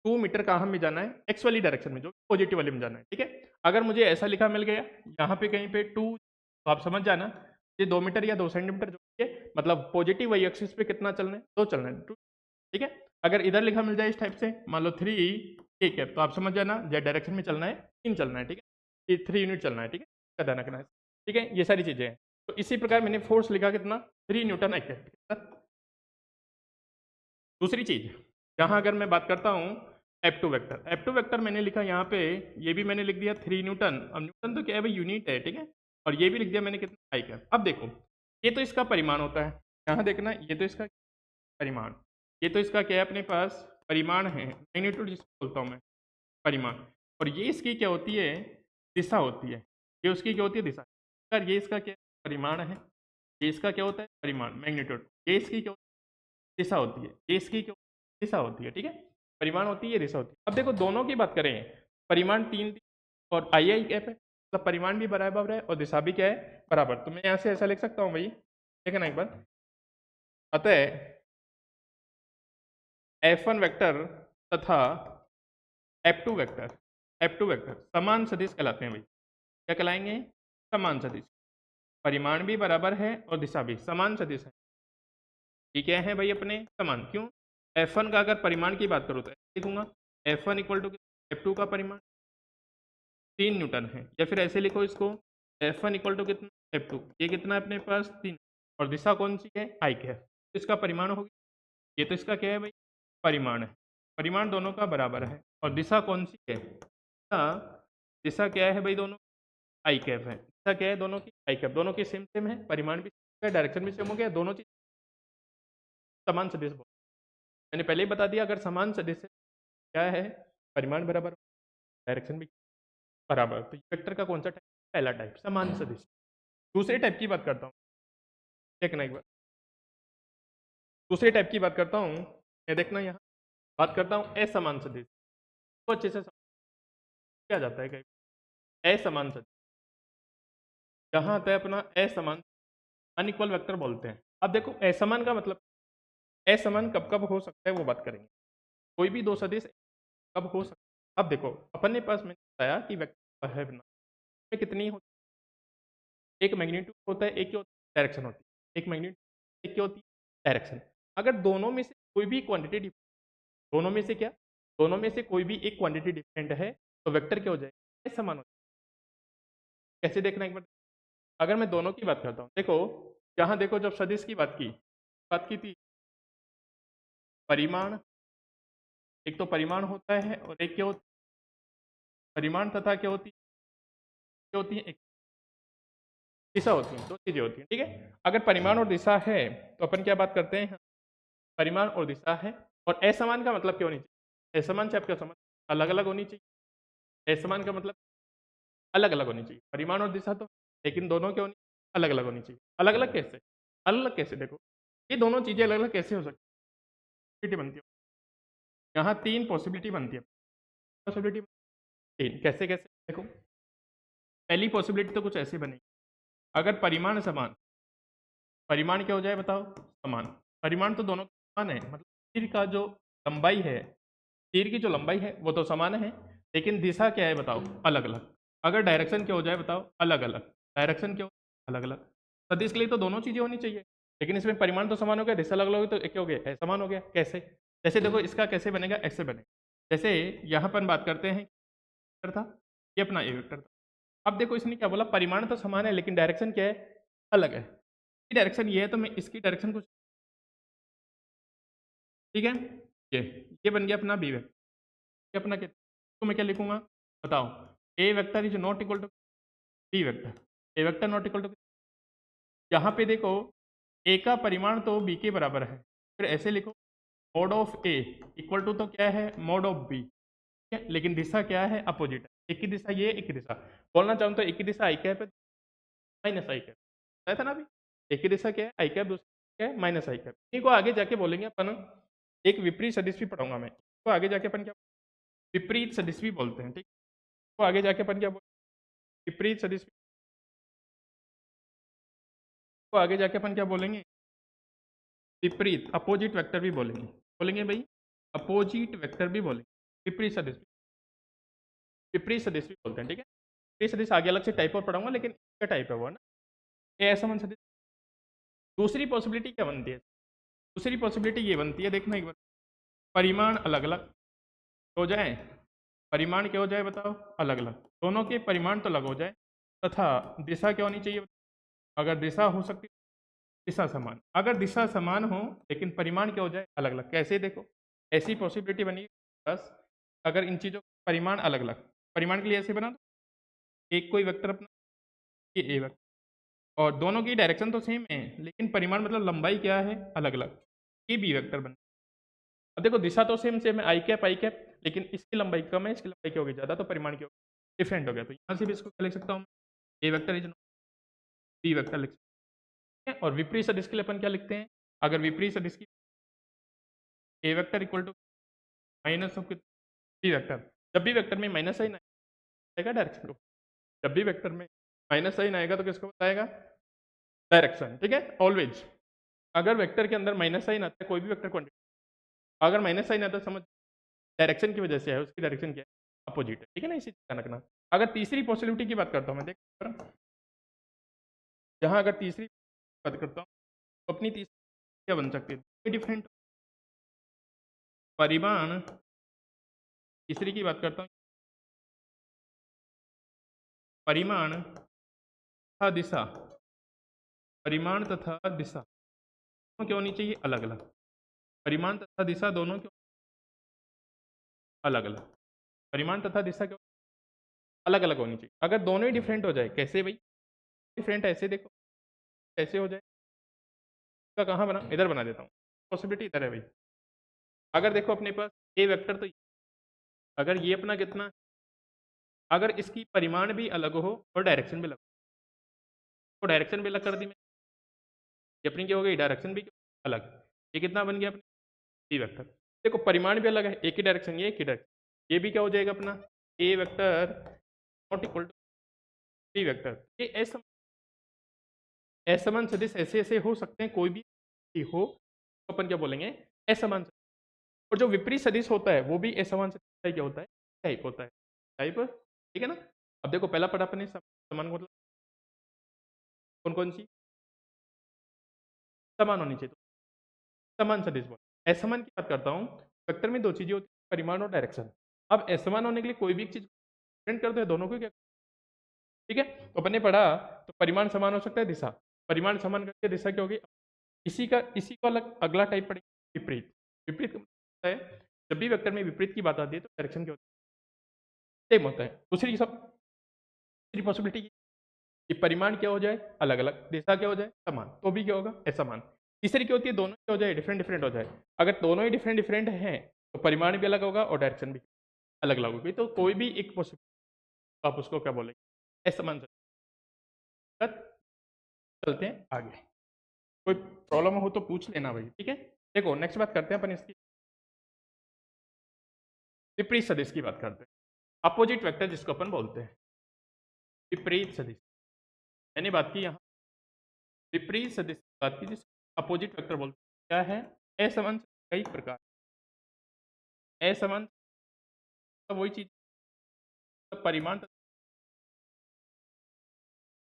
2 मीटर कहाँ में जाना है, एक्स वाली डायरेक्शन में, जो पॉजिटिव वाले में जाना है, ठीक है। अगर मुझे ऐसा लिखा मिल गया यहाँ पे कहीं पे 2, तो आप समझ जाना ये 2 मीटर या 2 सेंटीमीटर जो है, मतलब पॉजिटिव वाई एक्सिस पे कितना चलना है, 2 चलना है, 2, ठीक है। अगर इधर लिखा मिल जाए इस टाइप से, मान लो 3 के कैप, तो आप समझ जाना जेड डायरेक्शन में चलना है, 3 चलना है, ठीक है, 3 यूनिट चलना है, ठीक है, इसका ध्यान रखना है, ठीक है, ये सारी चीज़ें हैं। तो इसी प्रकार मैंने फोर्स लिखा कितना 3 न्यूटन आई। दूसरी चीज, यहाँ अगर मैं बात करता हूँ F2 वेक्टर, F2 वेक्टर मैंने लिखा यहाँ पे, ये भी मैंने लिख दिया 3 न्यूटन। अब न्यूटन तो क्या है भाई, यूनिट है, ठीक है। और ये भी लिख दिया मैंने कितना आई कैप। अब देखो, ये तो इसका परिमाण होता है, यहाँ देखना, ये तो इसका परिमाण, ये तो इसका क्या है अपने पास परिमाण है, मैग्नीट्यूड जिसको बोलता हूँ मैं, परिमाण। और ये इसकी क्या होती है, दिशा होती है। ये उसकी क्या होती है, दिशा। अगर ये इसका क्या परिमाण है, ये इसका क्या होता है परिमाण, मैग्नीट्यूड। ये इसकी क्या दिशा होती है, ये इसकी क्या दिशा होती है, ठीक है। परिमाण होती है, ये दिशा होती है। अब देखो दोनों की बात करें, परिमाण 3 और आई कैप है, मतलब परिमाण भी बराबर है और दिशा भी क्या है बराबर। तो मैं यहाँ से ऐसा लिख सकता हूँ भाई, देखना एक बार, अतः F1 वेक्टर तथा F2 वेक्टर, F2 वेक्टर समान सदिश कहलाते हैं भाई। क्या कहलाएंगे, समान सदिश। परिमाण भी बराबर है और दिशा भी समान सदिश है। ये क्या है भाई अपने समान, क्यों, F1 का अगर परिमाण की बात करूँ तो ऐसे लिखूंगा, F1 इक्वल टू F2 का परिमाण 3 न्यूटन है, या फिर ऐसे लिखो इसको, F1 इक्वल टू कितना F2, ये कितना है अपने पास 3, और दिशा कौन सी है आई है, तो इसका परिमाण होगी, ये तो इसका क्या है भाई परिमाण है, परिमाण दोनों का बराबर है। और दिशा कौन सी है, दिशा क्या है भाई दोनों आई कैप है, दिशा क्या है दोनों की आई कैप, दोनों की सेम सेम है, परिमाण भी डायरेक्शन भी सेम हो गया, दोनों चीज समान सदिश बोल। मैंने पहले ही बता दिया, अगर समान सदिश क्या है परिमाण बराबर, डायरेक्शन भी बराबर, तो वेक्टर का कौन सा टाइप, पहला टाइप समान सदिश। दूसरे टाइप की बात करता हूँ, देखना एक बार, दूसरे टाइप की बात करता हूँ, ये देखना यहाँ बात करता हूँ असमान सदिश। तो अच्छे से क्या जाता है कहीं, असमान सदिश जहाँ आता है अपना असमान, अनइक्वल वेक्टर बोलते हैं। अब देखो असमान का मतलब, असमान कब कब हो सकता है वो बात करेंगे, कोई भी दो सदिश कब हो सकता है। अब देखो अपन ने पास मैंने बताया कि वेक्टर है में कितनी होती है, एक मैग्नीट्यूड होता है, एक क्या होती है डायरेक्शन होती है, एक मैग्नीट्यूड एक क्या होती है डायरेक्शन। अगर दोनों में से कोई भी क्वांटिटी, दोनों में से क्या, दोनों में से कोई भी एक क्वांटिटी डिफरेंट है तो वेक्टर क्या हो जाएगा, समान हो जाएगा। कैसे देखना एक बार, अगर मैं दोनों की बात करता हूँ, देखो यहाँ देखो जब सदिश की बात की थी, परिमाण, एक तो परिमाण होता है और एक क्या होती है परिमाण तथा क्या होती है एक दिशा होती है, दो चीजें होती हैं, ठीक है। अगर परिमाण और दिशा है तो अपन क्या बात करते हैं, परिमाण और दिशा है। और असमान का मतलब क्या होनी चाहिए, असमान से आप क्या समझ, अलग अलग होनी चाहिए। असमान का मतलब अलग अलग होनी चाहिए, परिमाण और दिशा तो, लेकिन दोनों क्या होनी अलग अलग होनी चाहिए। अलग अलग कैसे, अलग अलग कैसे, देखो ये दोनों चीजें अलग अलग कैसे हो सकती बनती है, यहाँ 3 पॉसिबिलिटी बनती है, पॉसिबिलिटी 3 कैसे कैसे, देखो पहली पॉसिबिलिटी तो कुछ ऐसी बनेगी, अगर परिमाण समान, परिमाण क्या हो जाए बताओ समान, परिमाण तो दोनों समान है, मतलब तीर का जो लंबाई है, तीर की जो लंबाई है वो तो समान है, लेकिन दिशा क्या है बताओ अलग अलग। अगर डायरेक्शन क्या हो जाए बताओ अलग अलग, डायरेक्शन क्या हो अलग अलग। सदिश के लिए तो दोनों चीजें होनी चाहिए, लेकिन इसमें परिमाण तो समान हो गया, दिशा अलग अलग होगी तो क्या हो गया समान हो गया। कैसे, जैसे देखो इसका कैसे बनेगा, ऐसे बनेगा, जैसे यहाँ पर बात करते हैं वेक्टर था, ये अपना ए वेक्टर था। अब देखो इसने क्या बोला, परिमाण तो समान है लेकिन डायरेक्शन क्या है अलग है, डायरेक्शन ये है तो मैं इसकी डायरेक्शन कुछ, ठीक है, ये बन गया अपना बी वेक्टर, अपना क्या, तो मैं क्या लिखूंगा बताओ, A vector is not equal to B vector, A vector not equal to, यहाँ पे देखो ए का परिमाण तो बी के बराबर है, फिर ऐसे लिखो mod of a equal to तो क्या है मोड ऑफ बी, ठीक है, लेकिन दिशा क्या है अपोजिट है, एक की दिशा ये एक की दिशा, बोलना चाहूँ तो एक की दिशा आई कैप है माइनस आई कैप, था ना अभी, एक की दिशा क्या है आई कैप, दूसरी क्या है माइनस आई कैप। इन्हीं को आगे जाके बोलेंगे अपन, एक विपरीत सदिश भी पढ़ाऊंगा मैं, तो आगे जाके अपन क्या विपरीत सदिश भी बोलते हैं, ठीक, तो आगे जाके अपन क्या बोलेंगे विपरीत सदिश, तो आगे जाके अपन क्या बोलेंगे विपरीत, अपोजिट वेक्टर भी बोलेंगे, बोलेंगे भाई अपोजिट वेक्टर भी बोलेंगे, विपरीत सदिश, विपरीत सदिश भी बोलते हैं, ठीक है। विपरीत सदिश आगे अलग से टाइप और पढ़ाऊंगा, लेकिन क्या टाइप है वो ना, ये असमान सदिश। दूसरी पॉसिबिलिटी क्या बनती है, दूसरी पॉसिबिलिटी ये बनती है, देखना एक बार, परिमाण अलग अलग हो जाए, परिमाण क्या हो जाए बताओ अलग अलग, दोनों के परिमाण तो अलग हो जाए, तथा दिशा क्या होनी चाहिए, अगर दिशा हो सकती है दिशा समान, अगर दिशा समान हो लेकिन परिमाण क्या हो जाए अलग अलग। कैसे देखो, ऐसी पॉसिबिलिटी बनी बस, अगर इन चीज़ों का परिमाण अलग अलग, परिमाण के लिए ऐसे बना दो, एक कोई वेक्टर अपना, ये ए वेक्टर, और दोनों की डायरेक्शन तो सेम है लेकिन परिमाण मतलब लंबाई क्या है अलग अलग, ये बी वेक्टर बन। अब देखो दिशा तो सेम सेम है आई कैप, लेकिन इसकी लंबाई कम है, इसकी लंबाई क्या होगी ज़्यादा, तो परिमाण क्या होगा डिफरेंट हो गया। तो यहाँ से भी इसको क्या लिख सकता हूँ, a vector is B vector लिख सकते हैं। और विपरीत सदिश के लिए अपन क्या लिखते हैं, अगर विपरीत सदिश की A vector equal to minus of B vector, जब भी वेक्टर में माइनस साइन आएगा डायरेक्शन को, जब भी वेक्टर में माइनस साइन आएगा तो किसको बताएगा डायरेक्शन, ठीक है ऑलवेज। अगर वेक्टर के अंदर माइनस साइन आता है कोई भी वेक्टर क्वांटिटी, अगर माइनस साइन आता है समझ डायरेक्शन की वजह से है, उसकी डायरेक्शन क्या है अपोजिट है, ठीक है ना, इसी ध्यान रखना। अगर तीसरी पॉसिबिलिटी की बात करता हूँ मैं, देख जहाँ अगर तीसरी बात करता हूँ तो अपनी तीसरी क्या बन सकती है डिफरेंट परिमाण, तीसरी की बात करता हूँ परिमाण तथा दिशा, परिमाण तथा दिशा दोनों क्या होनी चाहिए अलग अलग, परिमाण तथा दिशा दोनों क्यों अलग अलग, परिमाण तथा दिशा क्यों अलग अलग होनी चाहिए। अगर दोनों ही डिफरेंट हो जाए, कैसे भाई डिफरेंट ऐसे देखो, ऐसे हो जाए, इसका कहाँ बना, इधर बना देता हूँ, पॉसिबिलिटी इधर है भाई। अगर देखो अपने पास ए वेक्टर तो अगर ये अपना कितना, अगर इसकी परिमाण भी अलग हो और डायरेक्शन भी अलग हो, तो डायरेक्शन भी अलग कर दी मैं, ये अपनी क्या हो गई डायरेक्शन भी अलग, ये कितना बन गया अपना बी वेक्टर। देखो परिमाण भी अलग है, एक ही डायरेक्शन, ये एक ही डायरेक्शन, ये भी क्या हो जाएगा अपना A vector not equal to B vector. ये असमान सदिश ऐसे ऐसे हो सकते हैं, कोई भी हो तो अपन क्या बोलेंगे असमान सदिश। और जो विपरीत सदिश होता है वो भी असमान सदिश का क्या होता है टाइप होता है, टाइप, ठीक है ना। अब देखो पहला पढ़ा अपने समान मतलब कौन कौन सी समान होनी चाहिए, तो समान सदिश बोल। असमान की बात करता हूँ, वेक्टर में दो चीजें होती है परिमाण और डायरेक्शन। अब असमान होने के लिए कोई भी एक चीज डिफरेंट कर दो, दोनों को क्या, ठीक है। तो अपन ने पढ़ा तो परिमाण समान हो सकता है, दिशा परिमाण समान करके दिशा क्या होगी, इसी को अलग अगला टाइप पढ़ेंगे विपरीत। विपरीत का मतलब होता है जब भी वेक्टर में विपरीत की बात आती है तो डायरेक्शन क्या होता है सेम होता है। दूसरी पॉसिबिलिटी कि परिमाण क्या हो जाए अलग अलग, दिशा क्या हो जाए समान, तो भी क्या होगा असमान। तीसरी क्या होती है दोनों क्या हो जाए डिफरेंट डिफरेंट हो जाए, अगर दोनों ही डिफरेंट डिफरेंट हैं तो परिमाण भी अलग होगा और डायरेक्शन भी अलग अलग होगी, तो कोई भी एक पॉसिबिलिटी आप उसको क्या बोलेंगे असमान। चलते हैं आगे, कोई प्रॉब्लम हो तो पूछ लेना भाई, ठीक है। देखो नेक्स्ट बात करते हैं अपन इसकी विपरीत सदिश की बात करते हैं, अपोजिट वेक्टर जिसको अपन बोलते हैं विपरीत सदिश। मैंने बात की यहाँ विपरीत सदिश की बात की जिसको अपोजिट वेक्टर बोलते हैं, क्या है असमान कई प्रकार, असमान तो वही चीज परिमाण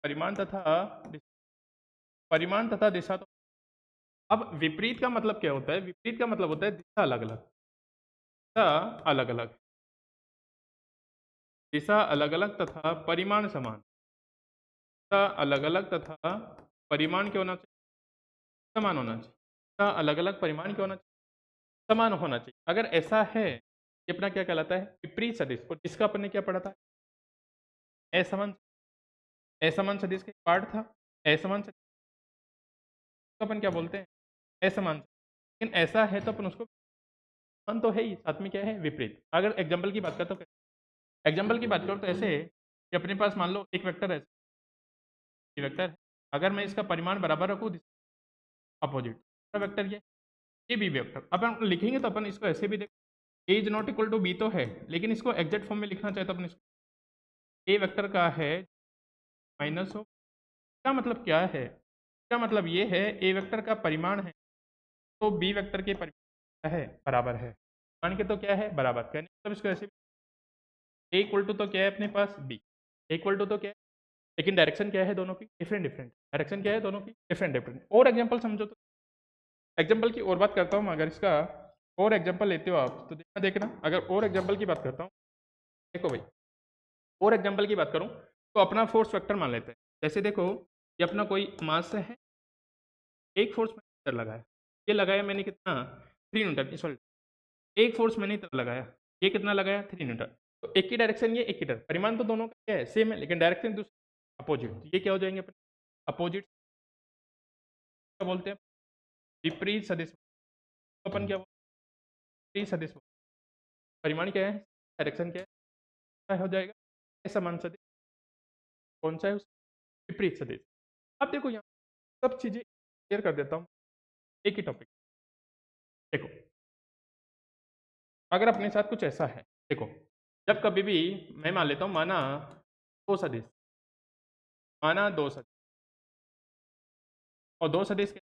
परिमाण तथा परिमाण तथा दिशा। तो अब विपरीत का मतलब क्या होता है, विपरीत का मतलब होता है दिशा अलग अलग, दिशा अलग अलग, दिशा अलग अलग तथा परिमाण समान, दिशा अलग अलग तथा परिमाण क्या होना चाहिए समान होना चाहिए, दिशा अलग अलग परिमाण क्या होना चाहिए समान होना चाहिए। अगर ऐसा है ये अपना क्या कहलाता है विपरीत सदिश। और इसका अपन ने क्या पढ़ा था असमान, असमान सदिश का पार्ट था असमान सदिश को अपन क्या बोलते हैं असमान, लेकिन ऐसा है तो अपन उसको समान तो है ही, साथ में क्या है विपरीत। अगर एग्जाम्पल की बात करो तो एग्जाम्पल की बात करो तो ऐसे है कि अपने पास मान लो एक वेक्टर है, वेक्टर है, अगर मैं इसका परिमाण बराबर रखूँ अपोजिट वेक्टर ये बी वेक्टर, अब हम लिखेंगे तो अपन इसको ऐसे भी देख A is not equal to B तो है, लेकिन इसको एग्जैक्ट फॉर्म में लिखना चाहे तो अपन इसको ए वेक्टर का है माइनस हो, क्या मतलब क्या है, क्या मतलब ये है ए वेक्टर का परिमाण है तो बी वेक्टर के परिमाण है बराबर है, मान के तो क्या है बराबर, कहने मतलब इसको ऐसे ए इक्वल टू तो क्या है अपने पास बी, इक्वल टू तो क्या है, लेकिन डायरेक्शन क्या है दोनों की डिफरेंट डिफरेंट, डायरेक्शन क्या है दोनों की डिफरेंट डिफरेंट। और एग्जांपल समझो तो एग्जांपल की और बात करता हूँ, अगर इसका और एग्जांपल लेते हो आप तो देखना देखना, अगर और एग्जांपल की बात करता हूँ देखो भाई, और एग्जांपल की बात करूँ तो अपना फोर्स वेक्टर मान लेते हैं। जैसे देखो ये अपना कोई मास है, एक फोर्स मैंने इधर लगाया, ये लगाया मैंने कितना 3 न्यूटन, सॉरी एक फोर्स मैंने इधर लगाया, ये कितना लगाया 3 न्यूटन। तो एक ही डायरेक्शन, ये एक ही डायरेक्शन, परिमाण तो दोनों का क्या है सेम है, लेकिन डायरेक्शन दूसरी अपोजिट। तो ये क्या हो जाएंगे अपने अपोजिट, क्या बोलते हैं विपरीत सदिश। तो अपन क्या बोलते हैं विपरीत सदिश। परिमाण क्या है, डायरेक्शन क्या है, क्या हो जाएगा समान सदिश। कौन सा है विपरीत सदिश। अब देखो यहाँ सब चीजें क्लियर कर देता हूँ एक ही टॉपिक। देखो अगर अपने साथ कुछ ऐसा है, देखो जब कभी भी मैं मान लेता हूँ, माना दो सदिश, माना दो सदिश, और दो सदिश के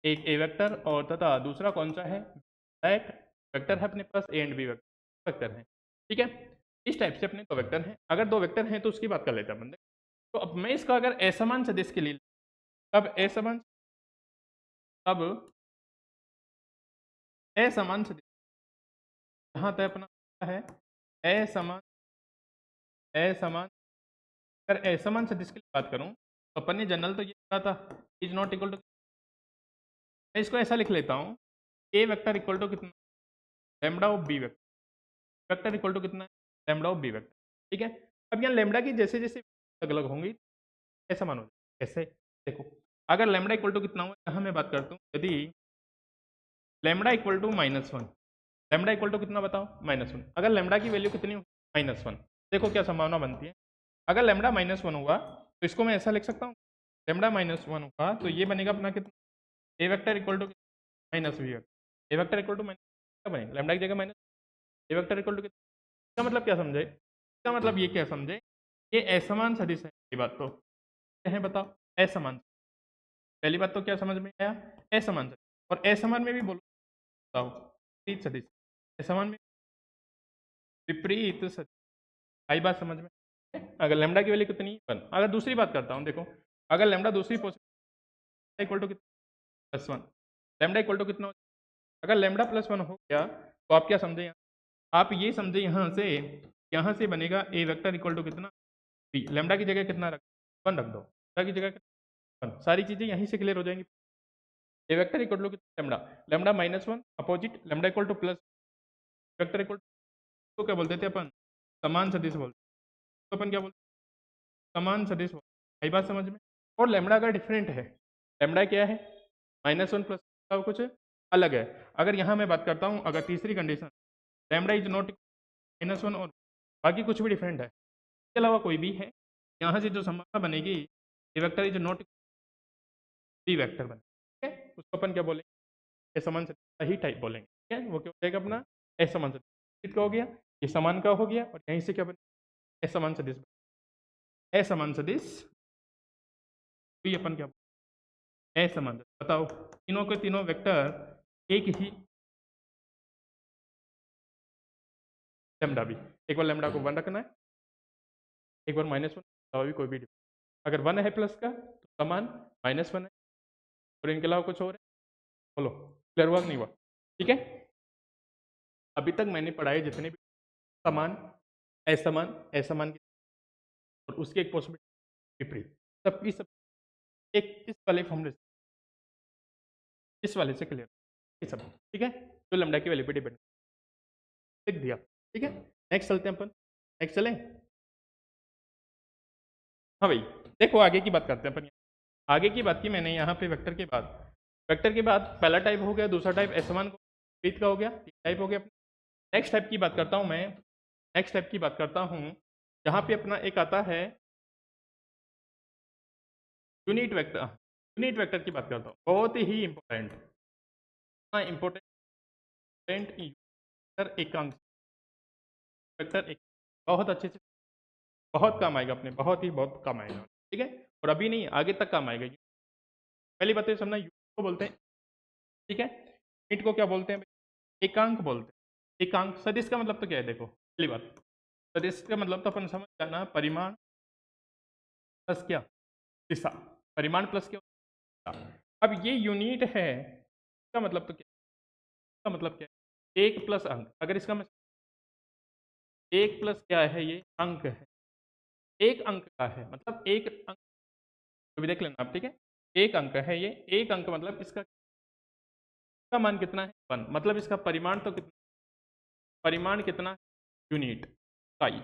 एक ए वेक्टर और तथा दूसरा कौन सा है दैट वेक्टर है अपने पास ए एंड बी वेक्टर है, ठीक है। इस टाइप से अपने दो वेक्टर हैं, अगर दो वेक्टर हैं तो उसकी बात कर लेते हैं बंदे। तो अब मैं इसका अगर असमान सदिश के लिए, अब असमान, अब असमान सदिश यहाँ तक अपना है असमान, असमान, अगर असमान सदिश की बात करूं तो अपन ने जनरल तो ये कहा था इज नॉट इक्वल टू, मैं इसको ऐसा लिख लेता हूँ ए वेक्टर इक्वल टू कितना lambda of B vector, vector equal to कितना है लैम्बडा ऑफ बी वेक्टर, ठीक है। अब यहाँ लैम्बडा की जैसे जैसे अलग अलग होंगी ऐसा मान हो जाए, कैसे देखो अगर लैम्बडा इक्वल टू कितना हुआ, यहाँ मैं बात करता हूँ यदि lambda equal to -1, lambda equal to कितना बताओ -1, अगर लैम्बडा की वैल्यू कितनी होगी -1, देखो क्या संभावना बनती है। अगर लैम्बडा -1 हुआ तो इसको मैं ऐसा लिख सकता हूँ, लैम्बडा -1 हुआ तो ये बनेगा अपना कितना A vector equal to minus B vector, A vector equal to minus क्या बनेगा लैम्बडा की जगह minus A vector equal to कितना। इसका मतलब क्या समझे, इसका मतलब ये क्या समझे, ये असमान सदिश है, पहली बात तो क्या है बताओ असमान, पहली बात तो क्या समझ में आया असमान सदिश, और असमान में भी बोलो बताओ विपरीत सदिश, असमान में विपरीत सदिश, आई बात समझ में। अगर लैम्बडा की वैल्यू कितनी 1, अगर दूसरी बात करता हूँ देखो, अगर लैम्बडा दूसरी पोजीशन इक्वल टू कितना +1, लैम्बडा इक्वल टू कितना, अगर लैम्बडा +1 हो गया तो आप क्या समझे यहाँ, आप ये समझे यहाँ से बनेगा ए वेक्टर इक्वल टू कितना बी, लैम्बडा की जगह कितना रख 1 रख दो, लैम्बडा की जगह 1, सारी चीजें यहीं से क्लियर हो जाएंगी। ए वेक्टर इक्वल टू कितना lambda, lambda -1 opposite, lambda equal two plus vector equal तो क्या बोलते थे अपन समान सदिश बोलते, तो अपन क्या बोलते समान सदिश बोलते, सही बात समझ में। और लैम्बडा अगर डिफरेंट है, लैम्बडा क्या है -1 प्लस कुछ अलग है, अगर यहाँ मैं बात करता हूँ अगर तीसरी कंडीशन लैम्बडा इज नॉट -1 और बाकी कुछ भी डिफरेंट है, इसके अलावा कोई भी है, यहाँ से जो संभावना बनेगी A vector is not B vector बने, ठीक है, उसको अपन क्या बोलेंगे असमान सदिश ही टाइप बोलेंगे, ठीक है। वो क्या हो जाएगा अपना असमान सदिश, किसका हो गया ये समान का हो गया, और यहीं से क्या बने असमान सदिश, असमान सदिश तो ये अपन क्या असमान सदिश, बताओ तीनों के तीनों वेक्टर एक ही लैम्बडा भी, एक बार लैम्बडा को 1 रखना है, एक बार -1 भी कोई भी अगर 1 है प्लस का तो समान -1 है, और इनके अलावा कुछ और है बोलो, क्लियर हुआ कि नहीं हुआ, ठीक है। अभी तक मैंने पढ़ाए जितने भी समान असमान असमान की और उसके एक पॉसिबिलिटी विपरीत, सबकी सब एक इस वाले फॉर्मूले से, इस वाले से क्लियर ये सब, ठीक है। तो लैम्बडा की वैल्यू पे डिपेंड लिख दिया, ठीक है। नेक्स्ट चलते हैं अपन, नेक्स्ट चलें, हाँ भाई देखो आगे की बात करते हैं अपन, आगे की बात की मैंने यहाँ पे वेक्टर के बाद, वेक्टर के बाद पहला टाइप हो गया, दूसरा टाइप असमान को विपरीत का हो गया, तीन टाइप हो गया। नेक्स्ट टाइप की बात करता हूँ मैं, नेक्स्ट टाइप की बात करता हूँ जहाँ पे अपना एक आता है यूनिट वेक्टर, यूनिट वेक्टर की बात करता हूँ, बहुत ही इंपॉर्टेंट, हाँ इंपॉर्टेंट वेक्टर एकांक वेक्टर एक, बहुत अच्छे से बहुत काम आएगा अपने, बहुत ही बहुत काम आएगा, ठीक है। और अभी नहीं आगे तक काम आएगा। पहली बात तो समझना यूनिट को बोलते हैं, ठीक है, यूनिट को क्या बोलते हैं एकांक बोलते हैं, एकांक सदिश का मतलब तो क्या है देखो, पहली बात सदिश का मतलब तो अपन समझ जाना परिमाण प्लस क्या दिशा, परिमाण प्लस क्या दिशा। अब ये यूनिट है, इसका मतलब तो क्या, इसका मतलब क्या है एक प्लस अंक, अगर इसका मतलब एक प्लस क्या है ये अंक है, एक अंक का है मतलब एक अंक तो भी देख लेना आप, ठीक है। एक अंक है ये, एक अंक मतलब इसका मान कितना है 1, मतलब इसका परिमाण तो कितना, परिमाण कितना है यूनिट इकाई,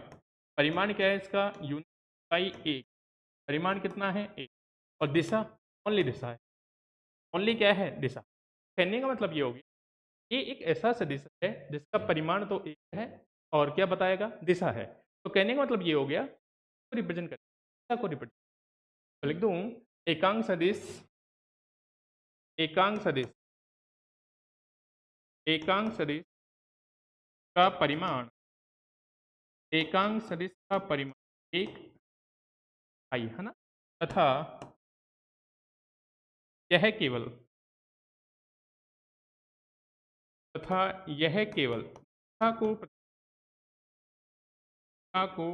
परिमाण क्या है इसका यूनिट इकाई 1, परिमाण कितना है 1, और दिशा ओनली दिशा है, ओनली क्या है दिशा। कहने का मतलब ये होगी ये एक ऐसा सदिश है जिसका परिमाण तो 1 है और क्या बताएगा दिशा है। तो कहने का मतलब ये हो गया को रिप्रेजेंट कर दिशा को रिप्रेजेंट, तो लिख दूं एकांक सदिश, एकांक सदिश, एकांक सदिश का परिमाण, एकांक सदिश का परिमाण 1 आई है ना, तथा यह केवल, तथा यह केवल दिशा को, दिशा को,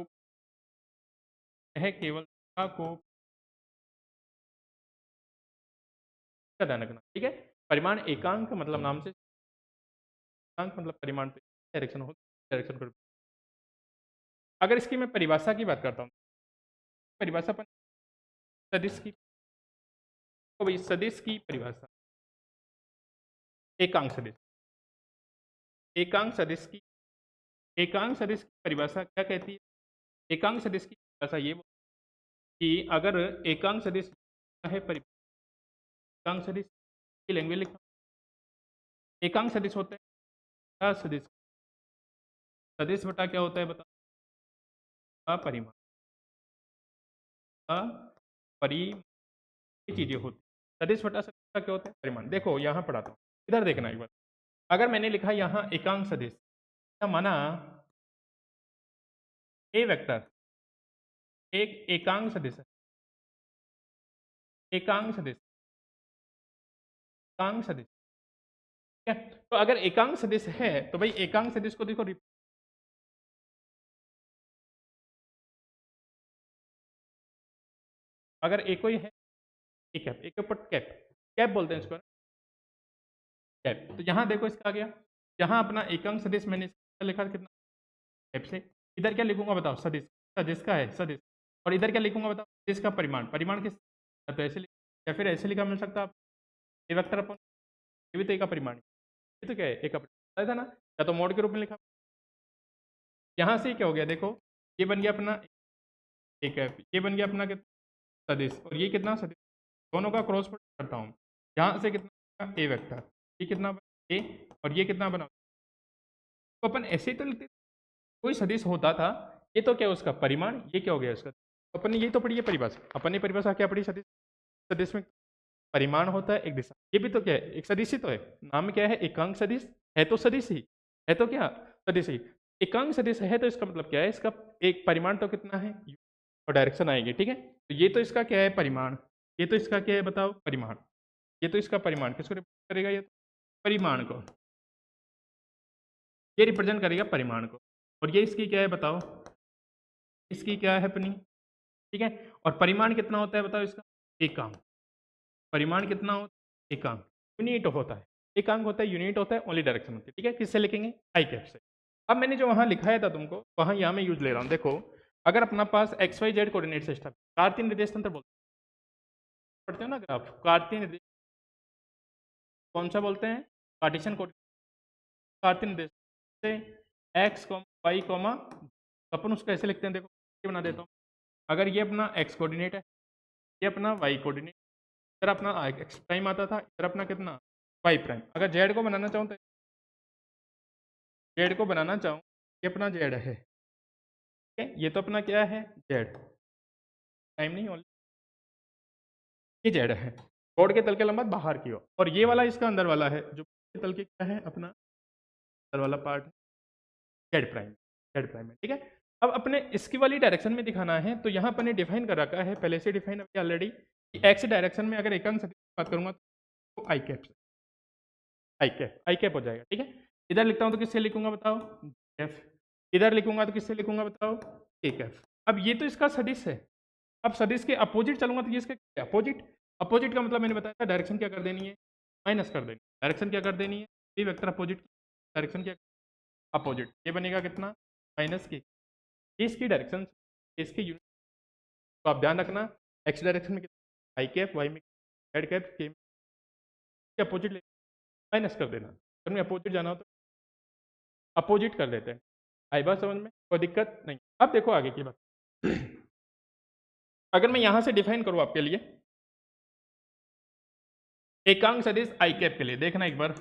यह केवल दिशा को का ध्यान रखना, ठीक है। परिमाण एकांक मतलब नाम से एकांक मतलब परिमाण तो डायरेक्शन हो, डायरेक्शन पर। अगर इसकी मैं परिभाषा की बात करता हूँ, परिभाषा पर सदिश की, तो भाई सदिश की परिभाषा एकांक सदिश, एकांक सदिश की, एकांक सदिश की परिभाषा क्या कहती है, एकांक सदिश की परिभाषा ये कि अगर एकांक सदिश है एकांक सदिश की लैंग्वेज लिखा, एकांक सदिश होता है क्या सदिश, सदिश बटा क्या होता है बता, अपरिमाण, अपरिमाण चीजें होती, सदिश बटा सदिश का क्या होता है परिमाण। देखो यहाँ पढ़ाता हूँ, इधर देखना एक बार, अगर मैंने लिखा यहाँ एकांक सदिश, क्या माना ए वेक्टर एक एकांक सदिश है, एकांक सदिश, एकांक सदिश, ठीक है। तो अगर एकांक सदिश है तो भाई एकांक सदिश को देखो, अगर एक कोई है एक कैप, एक ऊपर कैप, कैप बोलते हैं इसको ना, कैप। तो यहाँ देखो इसका आ गया, यहाँ अपना एकांक सदिश मैंने इसका लिखा कितना कैप से, इधर क्या लिखूंगा बताओ सदिश, सदिश का है सदिश, और इधर क्या लिखूंगा बताओ सदिश का परिमाण, परिमाण किस, तो ऐसे या फिर ऐसे लिखा मिल सकता है ए वेक्टर अपन, ये भी तो एक का परिमाण है, ये तो क्या है एक का परिमाण था ना, या तो मोड के रूप में लिखा। यहाँ से क्या हो गया देखो, ये बन गया अपना एक है, ये बन गया अपना कितना सदिश, और ये कितना सदिश, दोनों का क्रॉस प्रोडक्ट करता हूँ, यहाँ से कितना ए वेक्टर, ये कितना ए, और ये कितना बना, तो अपन ऐसे तो लिखते कोई सदिश होता था, ये तो क्या उसका परिमाण, ये क्या हो गया उसका, तो अपन ने यही तो पढ़ी है परिभाषा, अपन ने परिभाषा क्या पढ़ी सदिश, सदिश में परिमाण होता है एक दिशा, ये भी तो क्या है एक सदिश ही तो है, नाम क्या है एकांक सदिश, है तो सदिश ही, है तो क्या सदिश ही, एकांक सदिश है तो इसका मतलब क्या है, इसका एक परिमाण तो कितना है और डायरेक्शन आएगी, ठीक है। तो ये तो इसका क्या है परिमाण, ये तो इसका क्या है बताओ परिमाण, ये तो इसका परिमाण किसको रिप्रेजेंट करेगा, ये परिमाण को, ये रिप्रेजेंट करेगा परिमाण को, और ये इसकी क्या है बताओ, इसकी क्या है अपनी, ठीक है। और परिमाण कितना होता है बताओ इसका एकांक, परिमाण कितना होता है एकांक, यूनिट होता है, एकांक होता है यूनिट होता है, ओनली डायरेक्शन होती है, ठीक है। किससे लिखेंगे आई कैप से। अब मैंने जो वहां लिखाया था तुमको वहां यहाँ मैं यूज ले रहा हूँ, देखो अगर अपना पास X Y Z coordinate system, कार्तीय निर्देश तंत्र बोलते पढ़ते हो ना ग्राफ, कार्तीय निर्देश कौन सा बोलते हैं, कार्टेशियन कोऑर्डिनेट, कार्तीय निर्देश से एक्स वाई कॉमा, अपन उसको ऐसे लिखते हैं, देखो ये बना देता हूँ, अगर ये अपना एक्स कोऑर्डिनेट है, ये अपना वाई कोऑर्डिनेट, इधर अपना एक्स प्राइम आता था, इधर अपना कितना वाई प्राइम, अगर जेड को बनाना चाहूँ तो जेड को बनाना चाहूँ, ये अपना जेड है, ठीक है, ये तो अपना क्या है जेड प्राइम नहीं, ओनली ये जेड है, बोर्ड के तल के लंबाई बाहर की ओर, और ये वाला इसका अंदर वाला है, जो के तल के क्या है अपना अंदर वाला part Z prime, Z prime है, ठीक है। अब अपने इसकी वाली डायरेक्शन में दिखाना है, तो यहाँ अपने डिफाइन कर रखा है पहले से, डिफाइन अभी ऑलरेडी, एक्स डायरेक्शन में अगर एकांक सदिश की बात करूंगा तो आई कैप से, आई कैप हो जाएगा, ठीक है। इधर लिखता हूँ तो किससे लिखूंगा बताओ एफ, इधर लिखूंगा तो किससे लिखूंगा बताओ ए कैप। अब ये तो इसका सदिश है, अब सदिश के अपोजिट चलूंगा तो ये इसके अपोजिट, अपोजिट का मतलब मैंने बताया था डायरेक्शन क्या कर देनी है माइनस कर देनी, डायरेक्शन क्या कर देनी है, ये वेक्टर अपोजिट डायरेक्शन क्या अपोजिट, ये बनेगा कितना माइनस की, इसकी डायरेक्शन इसकी यूनिट, तो आप ध्यान रखना एक्स डायरेक्शन में कितना आई कैप वाई में जेड कैप के अपोजिट ले माइनस कर देना। अगर मैं अपोजिट जाना हो तो अपोजिट कर देते हैं। आई बात समझ में? कोई दिक्कत नहीं। अब देखो आगे की बात। अगर मैं यहाँ से डिफाइन करूँ आपके लिए एकांक सदिश आई कैप के लिए, देखना एक बार।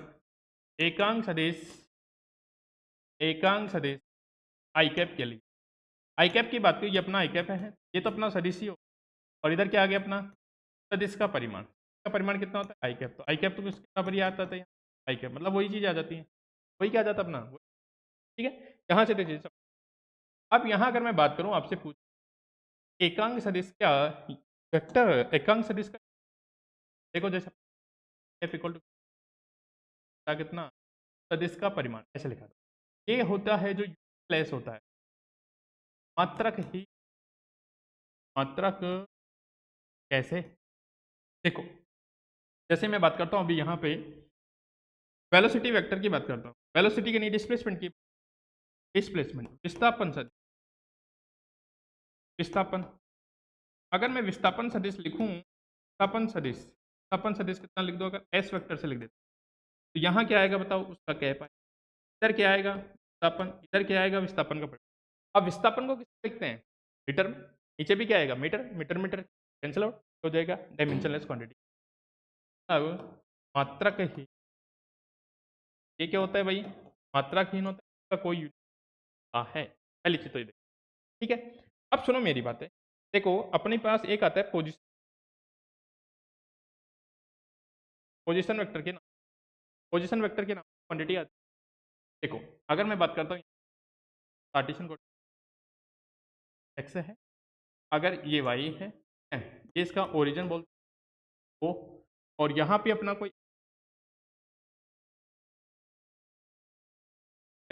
एकांक सदिश आई कैप के लिए, आई कैप की बात करें, ये अपना आई कैप है, ये तो अपना सदिश ही हो, और इधर क्या आ गया अपना सदिश का परिमाण। का परिमाण कितना होता है आई कैप, तो आई कैप तो कितना पर आता था यहाँ, आई कैप मतलब वही चीज़ आ जाती है, वही क्या आ जाता अपना, ठीक है। यहाँ से देखिए अब यहाँ अगर मैं बात करूँ आपसे पूछ एकांक सदिश क्या वेक्टर एकांक सदिश का, देखो जैसे एफ इक्वल टू कितना सदिश का परिमाण ऐसे लिखा था। ये होता है जो प्लेस होता है मात्रक ही, मात्रक कैसे, देखो जैसे मैं बात करता हूँ अभी यहाँ पे वेलोसिटी वेक्टर की बात करता हूँ, वेलोसिटी की नहीं डिस्प्लेसमेंट की, डिस्प्लेसमेंट विस्थापन सदिश, विस्थापन अगर मैं विस्थापन सदिश लिखूँ, विस्थापन सदिश कितना लिख दो अगर एस वेक्टर से लिख देता, तो यहाँ क्या आएगा बताओ, उसका कैप आएगा, इधर क्या आएगा विस्थापन, इधर क्या आएगा विस्थापन का परिमाण। अब विस्थापन को किस लिखते हैं मीटर में, नीचे भी क्या आएगा metre, metre metre cancel out हो जाएगा, डायमेंशनलेस क्वांटिटी। अब मात्रक ही, ये क्या होता है भाई, मात्राहीन होता है, इसका कोई यूनिट है, पहली चीज तो ये देखो, ठीक है। अब सुनो मेरी बातें, देखो अपने पास एक आता है पोजीशन, पोजीशन वेक्टर के नाम, पोजीशन वेक्टर के नाम क्वांटिटी आती है। देखो अगर मैं बात करता हूँ कार्टेशियन एक्स है, अगर ये वाई है, ये इसका ओरिजिन बोलते हो, और यहाँ पे अपना कोई,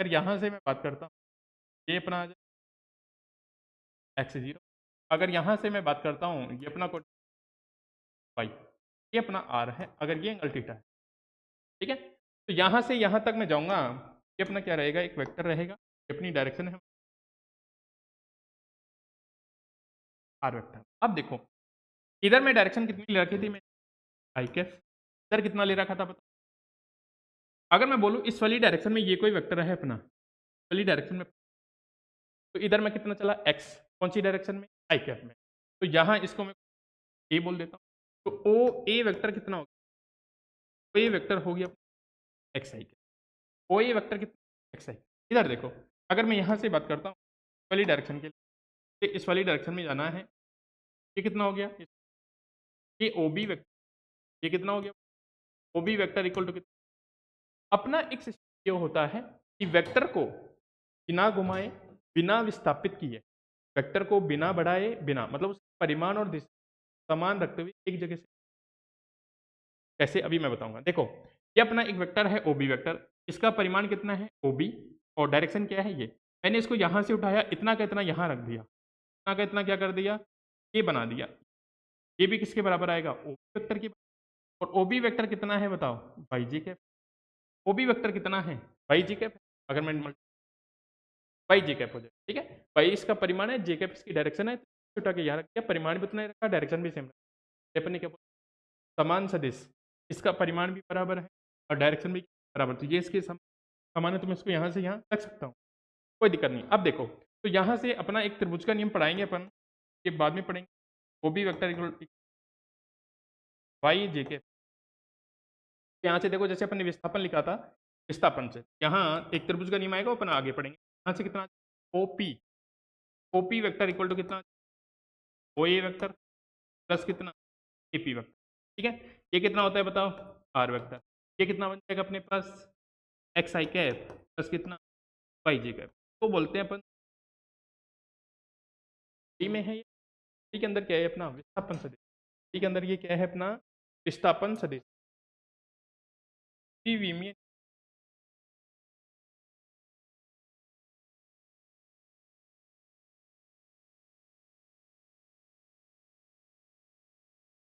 अगर यहाँ से मैं बात करता हूँ ये अपना आ जाए एक्स जीरो, अगर यहाँ से मैं बात करता हूँ ये अपना कोड वाई, ये अपना आर है, अगर ये एंगल थीटा है, ठीक है। तो यहाँ से यहाँ तक मैं जाऊँगा, ये अपना क्या रहेगा, एक वेक्टर रहेगा, ये अपनी डायरेक्शन है आर वेक्टर। अब देखो इधर मैं डायरेक्शन कितनी ले रखी थी मैं आई कैफ, इधर कितना ले रखा था पता, अगर मैं बोलूँ इस वाली डायरेक्शन में ये कोई वेक्टर है अपना, वाली डायरेक्शन में, तो इधर मैं कितना चला एक्स, कौन सी डायरेक्शन में आई कैफ में, तो यहाँ इसको मैं ए बोल देता हूँ, तो ओ ए वेक्टर कितना हो गया, ओ ए वेक्टर हो गया एक्स आई कैफ, ओ ए वेक्टर कितना एक्स आई। इधर देखो अगर मैं यहाँ से बात करता हूँ वाली डायरेक्शन के लिए, इस वाली डायरेक्शन में जाना है, ये कितना हो गया, ये ओ बी वेक्टर, ये कितना हो गया O B vector equal to कितना, अपना एक सिस्टम ये होता है कि वेक्टर को बिना घुमाए, बिना विस्थापित किए, वेक्टर को बिना बढ़ाए, बिना मतलब उसके परिमाण और दिशा समान रखते हुए एक जगह से, कैसे अभी मैं बताऊंगा। देखो ये अपना एक वेक्टर है ओ बी वेक्टर, इसका परिमाण कितना है ओ बी, और डायरेक्शन क्या है ये, मैंने इसको यहाँ से उठाया, इतना का इतना यहाँ रख दिया, इतना का इतना क्या कर दिया, ये बना दिया, ये भी किसके बराबर आएगा ओ बी वेक्टर की, और ओ बी वेक्टर कितना है बताओ by G cap, O B vector कितना है बाई जी कैप, अगर मैं बाई जे कैप हो जाए, ठीक है। बाई इसका परिमाण है, जे कैप इसकी डायरेक्शन है, तो उठा के यहाँ रख दिया, परिमाण भी उतना ही रखा, डायरेक्शन भी सेम रखा, अपन ने क्या बोला समान सदिश, इसका परिमाण भी बराबर है और डायरेक्शन भी बराबर, तो ये इसके समान है, तो मैं इसको यहाँ से यहाँ रख सकता हूँ, कोई दिक्कत नहीं। अब देखो तो यहाँ से अपना एक त्रिभुज का नियम पढ़ाएंगे अपन, ये बाद में पढ़ेंगे, वो भी वेक्टर इक्वल वाई जे कैप, यहाँ से देखो जैसे अपन ने विस्थापन लिखा था, विस्थापन से यहाँ एक त्रिभुज का नियम आएगा, अपन आगे पढ़ेंगे, यहाँ से कितना OP, OP vector equal to कितना ओ ए वेक्टर प्लस कितना ए पी वेक्टर, ठीक है। ये कितना होता है बताओ आर वेक्टर, ये कितना बन जाएगा अपने पास एक्स आई कैप प्लस कितना वाई जे कैप, तो बोलते हैं अपन डी में है ये, डी के अंदर क्या है अपना विस्थापन सदिश, डी के अंदर ये क्या है अपना विस्थापन सदिश, वी में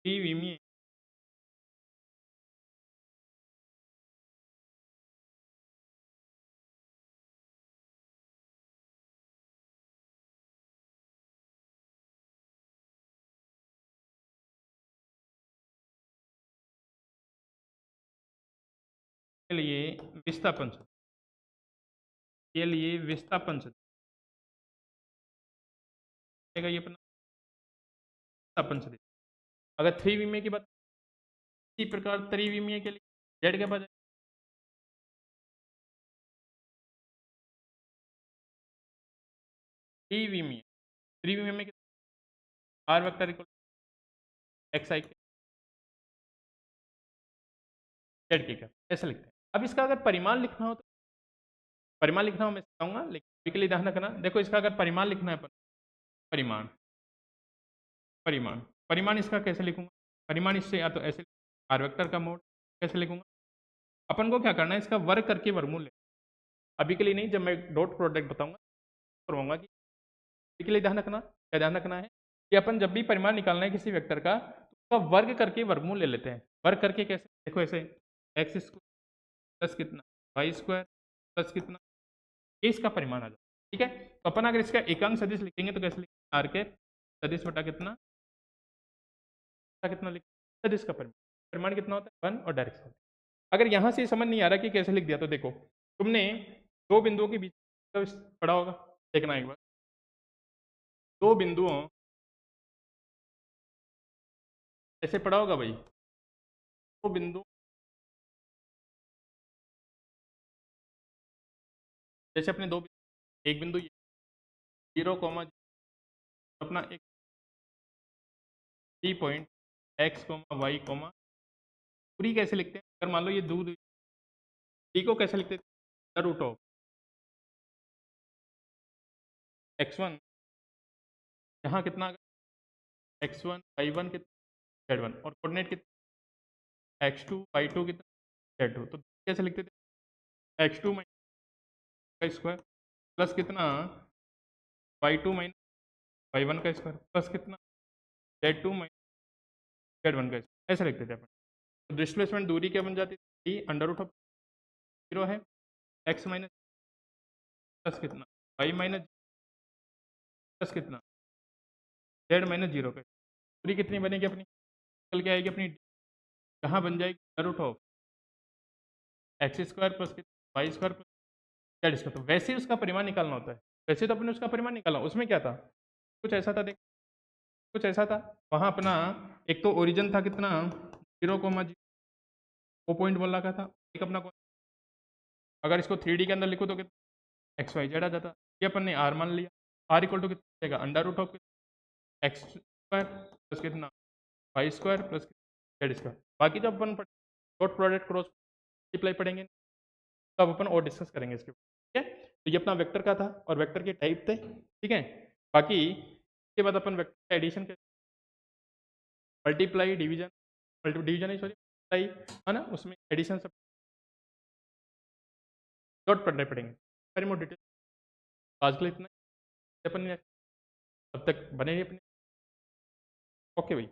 वी में के लिए विस्थापन सदिश के लिए विस्थापन सदिश ये अपना विस्थापन सदिश। अगर त्रिविमीय की बात इसी प्रकार त्रिविमीय के लिए जेड के पास त्रिविमीय त्रिविमीय में आर वेक्टर इक्वल एक्स आई के जेड के ऐसे लिखते हैं। अब इसका अगर परिमाण लिखना हो तो परिमाण लिखना हो मैं सिखाऊंगा, लेकिन अभी के लिए ध्यान रखना। देखो इसका अगर परिमाण लिखना है परिमाण परिमाण परिमाण इसका कैसे लिखूंगा? परिमाण इससे या तो ऐसे आर वेक्टर का मोड कैसे लिखूंगा? अपन को क्या करना है, इसका वर्ग करके वर्गमूल ले। अभी के लिए नहीं, जब मैं डॉट प्रोडक्ट बताऊंगा करवाऊंगा कि अभी के लिए ध्यान रखना। क्या ध्यान रखना है कि अपन जब भी परिमाण निकालना है किसी वेक्टर का तो उसका वर्ग करके वर्गमूल ले लेते हैं। वर्ग करके कैसे? देखो ऐसे एक्स स्क्वायर प्लस कितना वाई स्क्वायर प्लस कितना, ये इसका परिमाण आ जाए। ठीक है, तो अपन अगर इसका एकांक सदिश लिखेंगे तो कैसे लिखेंगे? आर के सदिश बटा कितना कितना लिखेंगे सदिश का परिमाण। परिमाण कितना होता है? 1 और डायरेक्शन। अगर यहाँ से समझ नहीं आ रहा कि कैसे लिख दिया तो देखो तुमने दो बिंदुओं के बीच पढ़ा होगा, देखना एक बार। दो बिंदुओं ऐसे पढ़ा होगा भाई, दो बिंदु जैसे अपने दो एक बिंदु 0, अपना एक D point x comma y comma पूरी कैसे लिखते हैं? अगर मान लो ये दूर डी को कैसे लिखते हैं? रूट ऑफ x1 यहाँ कितना x1 y1 कितना z1 और कोऑर्डिनेट कितना x2 y2 कितना z2। तो कैसे लिखते थे? x2 का स्क्वायर प्लस कितना y2 माइनस y1 का स्क्वायर प्लस कितना z2 माइनस z1 का स्क्वायर, ऐसे लिखते थे अपन। तो डिस्प्लेसमेंट दूरी क्या बन जाती थी? अंडर रूट ऑफ 0 है x माइनस प्लस कितना y माइनस प्लस कितना z माइनस 0 का। दूरी कितनी बनेगी अपनी? निकल के आएगी अपनी, कहाँ बन जाएगी? Under root of X square plus कितना Y square plus Z square. तो वैसे ही उसका परिमाण निकालना होता है। वैसे तो अपने उसका परिमाण निकाला, उसमें क्या था? कुछ ऐसा था, देख कुछ ऐसा था। वहाँ अपना एक तो ओरिजिन था कितना 0, वो पॉइंट बोल रखा था। एक अपना अगर इसको 3D के अंदर लिखो तो कितना एक्स वाई जेड आ जाता। ये अपन ने आर मान लिया। आर इक्वल टू कितना देगा? Under root of X square plus कितना Y square plus Z square. बाकी जब अपन डॉट प्रोडक्ट क्रॉस मल्टीप्लाई पढ़ेंगे तब अपन और डिस्कस करेंगे इसके। ठीक है, तो ये अपना वेक्टर का था और वेक्टर के टाइप थे। ठीक है, बाकी इसके बाद अपन वेक्टर एडिशन के मल्टीप्लाई डिवीजन डिवीजन है सॉरी है ना, उसमें एडिशन सब डॉट पढ़ने पड़ेंगे। सारी मोर डिटेल आज के लिए इतना ही। अपन तब तक बने रहिए अपने। ओके भाई।